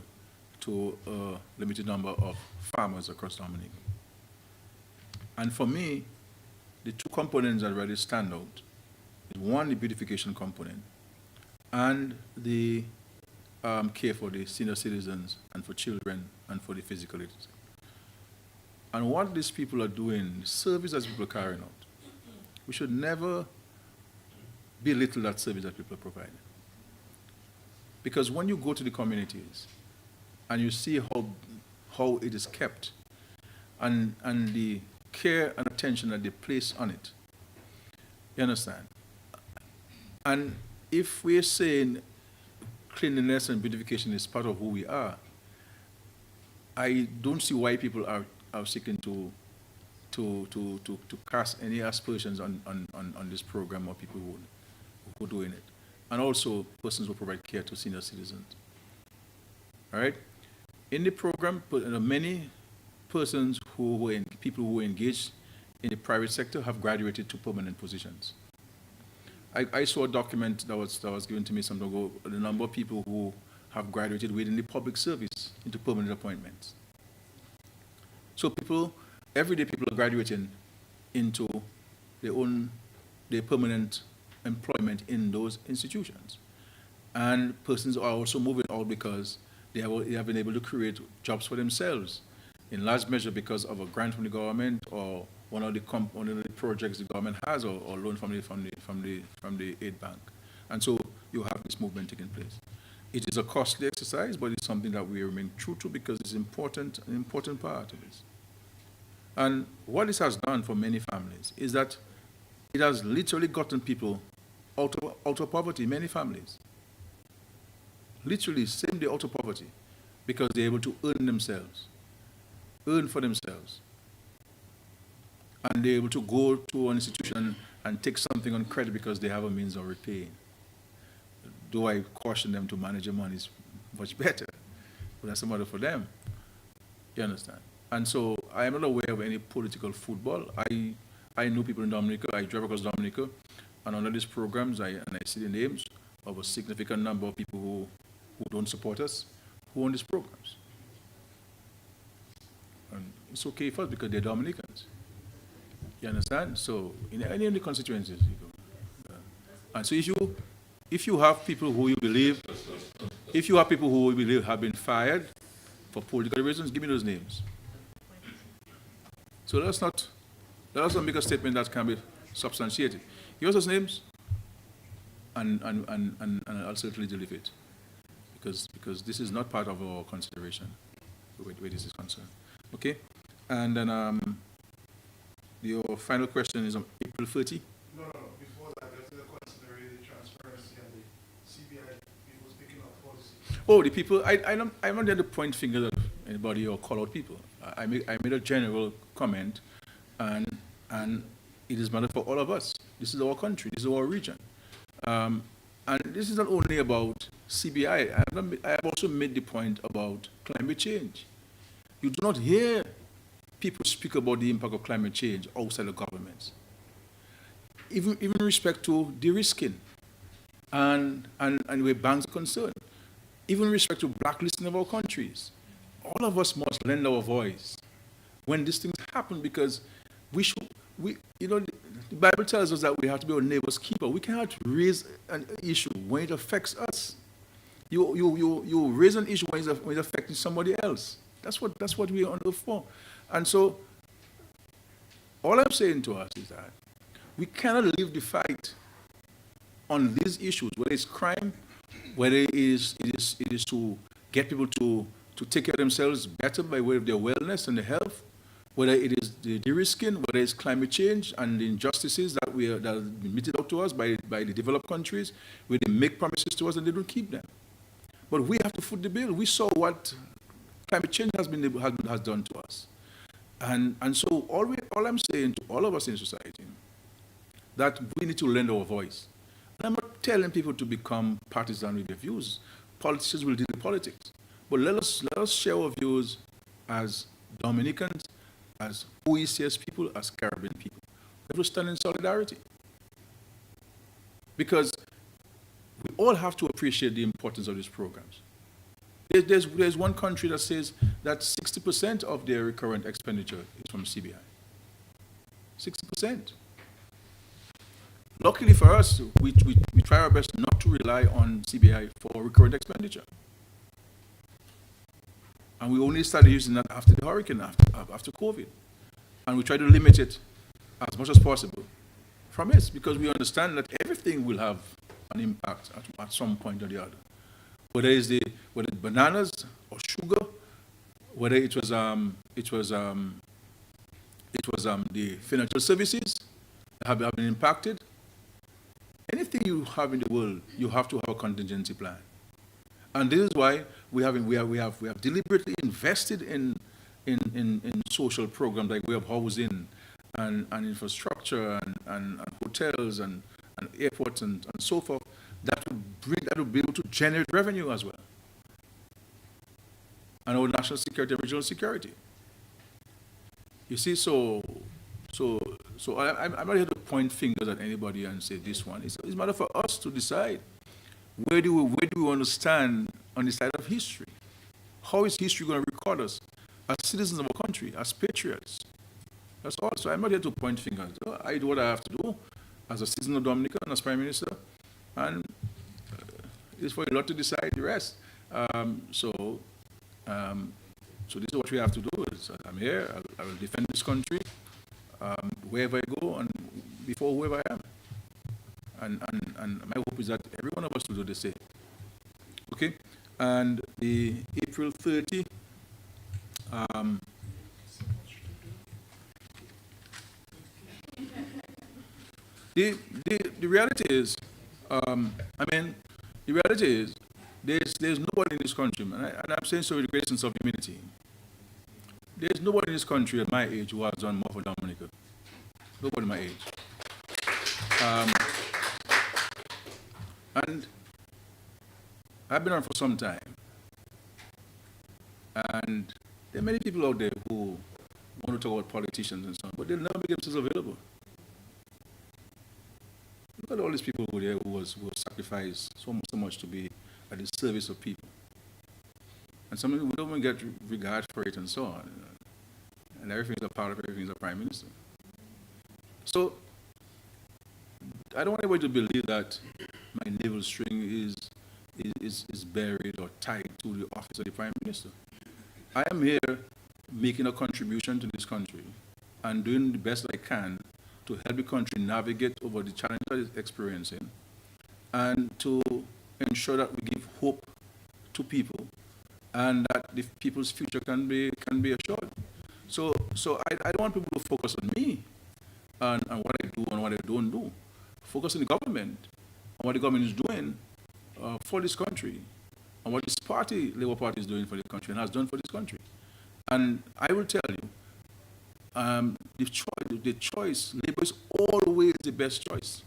to a limited number of farmers across Dominica. And for me, the 2 components that really stand out is 1, the beautification component, and the care for the senior citizens and for children and for the physically disabled. And what these people are doing, the service that people are carrying out, we should never belittle that service that people are providing. Because when you go to the communities and you see how it is kept and the care and attention that they place on it, you understand? And if we're saying cleanliness and beautification is part of who we are, I don't see why people are seeking to cast any aspersions on this program or people who are doing it. And also persons who provide care to senior citizens. All right? In the program, many persons people who engage in the private sector have graduated to permanent positions. I saw a document that was given to me some time ago, the number of people who have graduated within the public service into permanent appointments. So everyday people are graduating into their permanent employment in those institutions. And persons are also moving out because they have been able to create jobs for themselves, in large measure because of a grant from the government or one of the projects the government has, or loan from the aid bank. And so you have this movement taking place. It is a costly exercise, but it's something that we remain true to because it's an important part of this. And what this has done for many families is that it has literally gotten people out of poverty, many families. Literally, same day out of poverty, because they're able to earn for themselves. And they're able to go to an institution and take something on credit because they have a means of repaying. Though I caution them to manage their money is much better, but that's a matter for them. You understand? And so I am not aware of any political football. I know people in Dominica, I drive across Dominica, and under these programs, I see the names of a significant number of people who don't support us, who own these programs. And it's okay for us because they're Dominicans. You understand? So in any of the constituencies, you go. And so if you have people who you believe have been fired for political reasons, give me those names. So let us not make a statement that can be substantiated. Give us those names, and I'll certainly deal with it, because this is not part of our consideration where this is concerned. Okay, and then your final question is on April 30. No. Before that, there's the considering the transparency and the CBI people speaking up policy. Oh, the people. I'm not there to point fingers at anybody or call out people. I made a general comment, and it is matter for all of us. This is our country. This is our region, and this is not only about CBI. I have also made the point about climate change. You do not hear people speak about the impact of climate change outside of governments. Even in respect to de-risking and where banks are concerned, even in respect to blacklisting of our countries, all of us must lend our voice when these things happen, because the Bible tells us that we have to be our neighbor's keeper. We cannot raise an issue when it affects us. You raise an issue when it's affecting somebody else. That's what we are on earth for. And so, all I'm saying to us is that we cannot leave the fight on these issues, whether it's crime, whether it is to get people to take care of themselves better by way of their wellness and their health, whether it is the de-risking, whether it's climate change and the injustices that have been meted out to us by the developed countries, where they make promises to us and they don't keep them. But we have to foot the bill. We saw what climate change has done to us. And so all I'm saying to all of us in society, that we need to lend our voice. And I'm not telling people to become partisan with their views. Politicians will deal with politics. But let us share our views as Dominicans, as OECS people, as Caribbean people. We have to stand in solidarity. Because we all have to appreciate the importance of these programs. There's one country that says that 60% of their recurrent expenditure is from CBI. 60%. Luckily for us, we try our best not to rely on CBI for recurrent expenditure. And we only started using that after the hurricane, after COVID. And we try to limit it as much as possible from it, because we understand that everything will have an impact at some point or the other. Whether it's bananas or sugar, whether it was the financial services that have been impacted. Anything you have in the world, you have to have a contingency plan, and this is why we have deliberately invested in social programs like way of housing and infrastructure and hotels and airports and so forth. That will be able to generate revenue as well. And our national security and regional security. You see, so I'm not here to point fingers at anybody and say this one. It's a matter for us to decide where do we want to stand on the side of history. How is history going to record us as citizens of our country, as patriots? That's all. So I'm not here to point fingers. I do what I have to do as a citizen of Dominica and as Prime Minister. And it's for a lot to decide the rest. So this is what we have to do. I'm here. I will defend this country wherever I go and before whoever I am. And my hope is that every one of us will do the same. Okay? And the April 30, The reality is, the reality is, there's nobody in this country, and I'm saying so with the great sense of humility. There's nobody in this country at my age who has done more for Dominica. Nobody my age. And I've been on for some time. And there are many people out there who want to talk about politicians and so on, but they'll never make themselves available. Look at all these people who were there who sacrificed so much to be at the service of people. And some of them don't even get regard for it and so on. And everything's a part of everything's a prime minister. So I don't want anybody to believe that my navel string is buried or tied to the office of the prime minister. I am here making a contribution to this country and doing the best I can to help the country navigate over the challenges that it's experiencing and to ensure that we give hope to people and that the people's future can be assured. So I don't want people to focus on me and what I do and what I don't do. Focus on the government and what the government is doing for this country and what this party, Labour Party, is doing for the country and has done for this country. And I will tell you, the choice, Labour is always the best choice.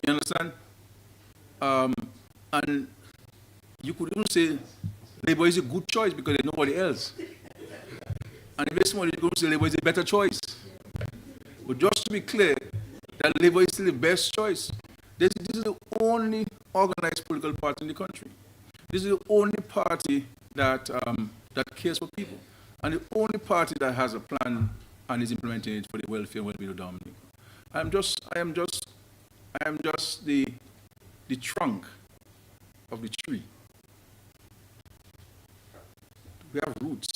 You understand? And you could even say Labour is a good choice because there's nobody else. And if somebody is going to say Labour is a better choice. But just to be clear, that Labour is still the best choice. This is the only organized political party in the country. This is the only party that cares for people, and the only party that has a plan and is implementing it for the welfare and well-being of Dominica. I am just the trunk of the tree. We have roots,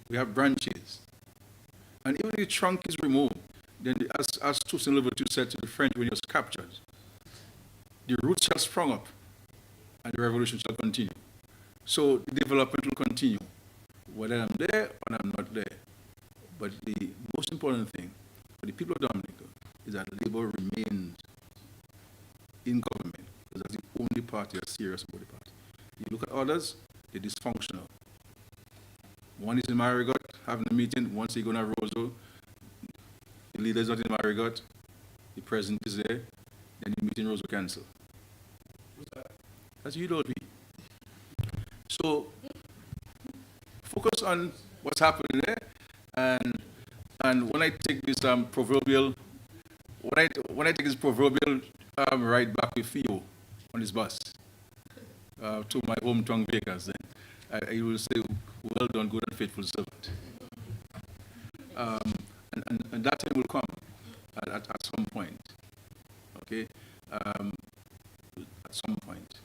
we have branches, and even if the trunk is removed, then as Toussaint Louverture said to the French when he was captured, the roots shall sprung up, and the revolution shall continue. So the development will continue, whether I'm there or I'm not there. But the most important thing for the people of Dominica is that Labour remains in government, because that's the only party that's serious about the party. You look at others, they're dysfunctional. One is in Marigot, having a meeting. Once they go to Roseau, the leader is not in Marigot, the president is there, then the meeting Roseau cancel. That's you, don't we? So focus on what's happening there, and when I take this proverbial ride back with Theo on his bus to my hometown bakers, then I will say, well done, good and faithful servant. And that time will come at some point. Okay, at some point.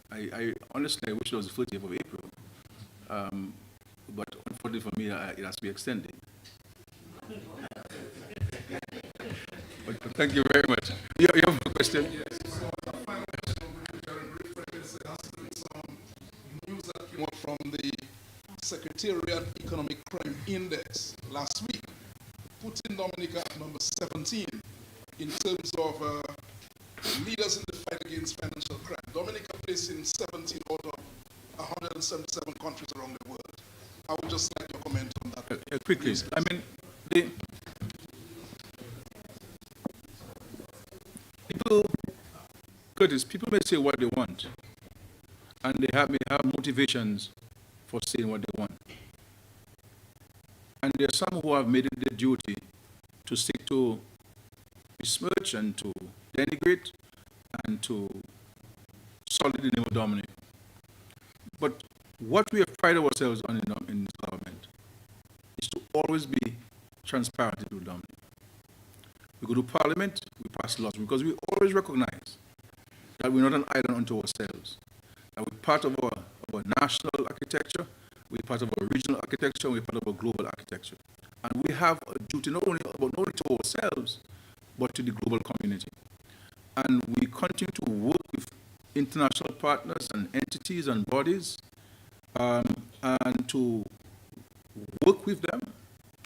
I honestly wish it was the 30th of April, but unfortunately for me, it has to be extended. But thank you very much. You have a question? Yes. So a final question, has to do with some news that came out from the Secretariat Economic Crime Index last week, putting Dominica at number 17 in terms of leaders in the fight against financial crime. Dominica placed in 17 out of 177 countries around the world. I would just like your comment on that. Quickly, I mean, people may say what they want, and they may have motivations for saying what they want. And there are some who have made it their duty to seek to besmirch and to denigrate and to sully the name of Dominica. But what we have prided ourselves on in this government is to always be transparent with Dominica. We go to Parliament, we pass laws, because we always recognize that we're not an island unto ourselves, that we're part of our national architecture, we're part of our regional architecture, we're part of our global architecture. And we have a duty not only to ourselves, but to the global community. And we continue to work with international partners and entities and bodies and to work with them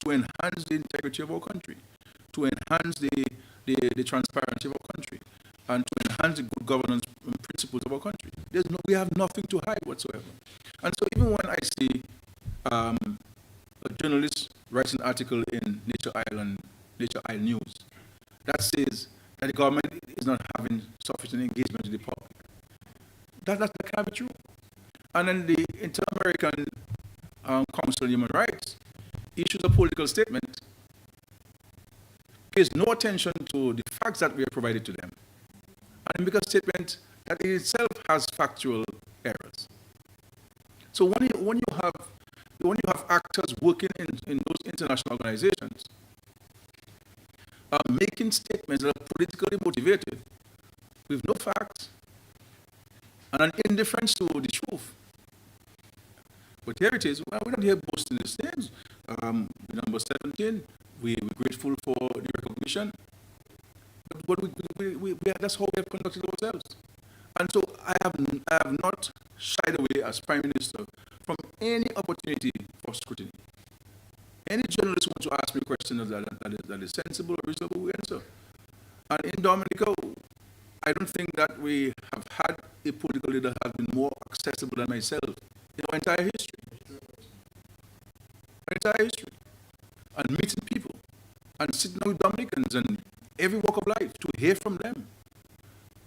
to enhance enhance the integrity of our country, to enhance the transparency of our country, and to enhance the good governance principles of our country. We have nothing to hide whatsoever. And so even when I see a journalist writes an article in Nature Island News that says that the government is not having sufficient engagement with the public, that can't be true. And then the Inter-American Council on Human Rights issues a political statement, pays no attention to the facts that we have provided to them, and make a statement that in itself has factual errors. So when you have actors working in those international organizations, making statements that are politically motivated with no facts and an indifference to the truth. But here it is. Well, we're not here boasting these things. Number 17, we're grateful for the recognition. But that's how we have conducted ourselves. And so I have not shied away as Prime Minister from any opportunity for scrutiny. Any journalist who wants to ask me questions that is sensible or reasonable, we answer. And in Dominica, I don't think that we have had a political leader that has been more accessible than myself in our entire history. And meeting people and sitting down with Dominicans and every walk of life to hear from them.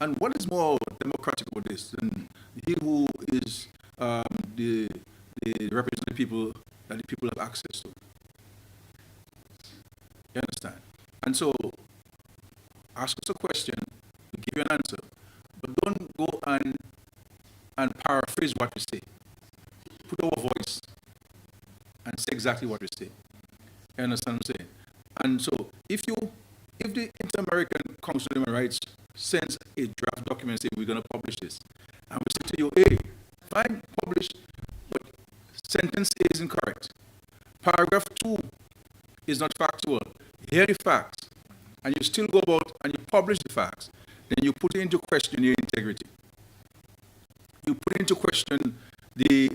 And what is more democratic about this than he who is the representative people that the people have access to? You understand? And so, ask us a question, we give you an answer, but don't go and paraphrase what we say. Put our voice and say exactly what we say. You understand what I'm saying? And so, if the Inter-American Council on Human Rights sends a draft document saying we're going to publish this, and we say to you, hey, fine, publish, but sentence A is incorrect. Paragraph 2 is not factual. Here are the facts. And you still go about and you publish the facts. Then you put into question your integrity. You put into question the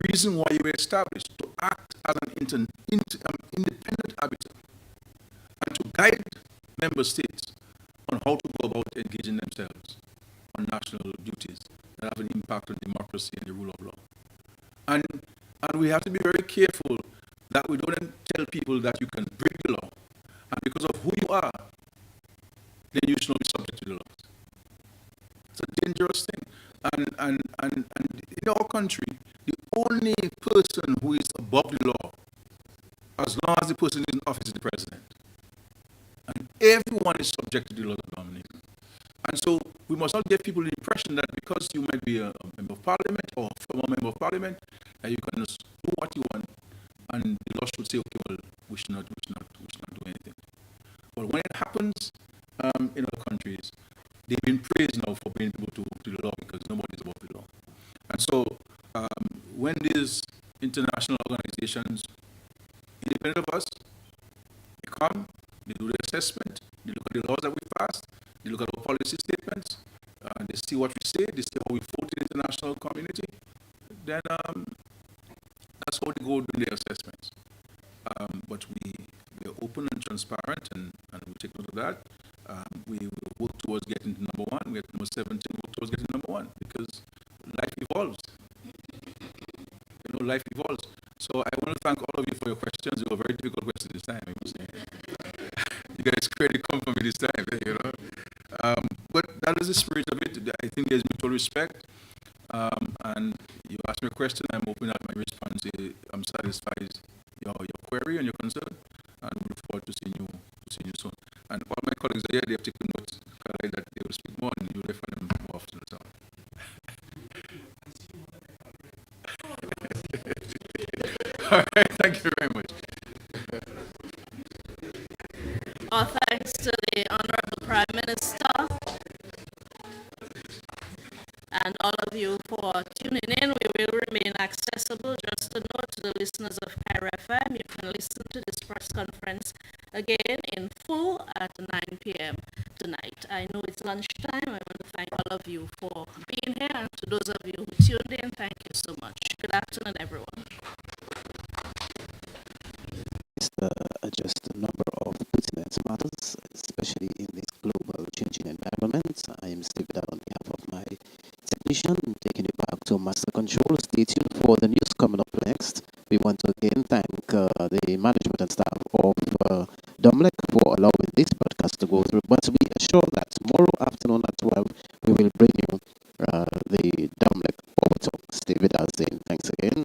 reason why you were established, to act as an independent arbiter and to guide member states on how to go about engaging themselves on national duties that have an impact on democracy and the rule of law. And we have to be very careful that we don't tell people that you can break the law, and because of who you are, then you should not be subject to the laws. It's a dangerous thing. And in our country, the only person who is above the law, as long as the person is in office, is the president. And everyone is subject to the laws of Dominica. And so we must not give people the impression that because you might be a member of parliament or a former member of parliament, that you can just do what you want, and the law should say, okay, well, we should not do anything. But when it happens in other countries, they've been praised now for being able to do the law because nobody is above the law. And so when these international organizations, independent of us, they come, they do the assessment, they look at the laws that we passed, they look at our policy statements, they see what we say, they see how we vote in the international community, then that's how they go doing their assessments. But we are open and transparent, and we take note of that. We will work towards getting to number 1, we get number 17, work towards getting number 1, because life evolves. Life evolves. So I want to thank all of you for your questions. They were very difficult questions this time, I must say. You guys credit come from me this time, But that is the spirit of it. I think there's mutual respect. And you ask me a question, I'm open at my response. I'm satisfied your query and your concern, and we look forward to seeing you soon. And all my colleagues are here, they have taken notes, that they will speak more and you'll hear from them more often. So. All right, thank you very much. Our thanks to the Honorable Prime Minister and all of you for tuning in. We will remain accessible. Just a note to the listeners of Cairo FM, you can listen to this press conference again in full at 9 p.m. tonight. I know it's lunchtime. I want to thank all of you for being here, and to those of you who tuned in, thank you so much. Good afternoon, everyone. Mr. number of pertinent matters, especially in this global changing environment. I am Steve Vidal on behalf of my technician, taking it back to Master Control. Stay tuned for the news coming up next. We want to again thank the management and staff of Domlec for allowing this broadcast to go through. But be assured that tomorrow afternoon at 12, we will bring you the Domlec Over Talk. Stay with us saying thanks again.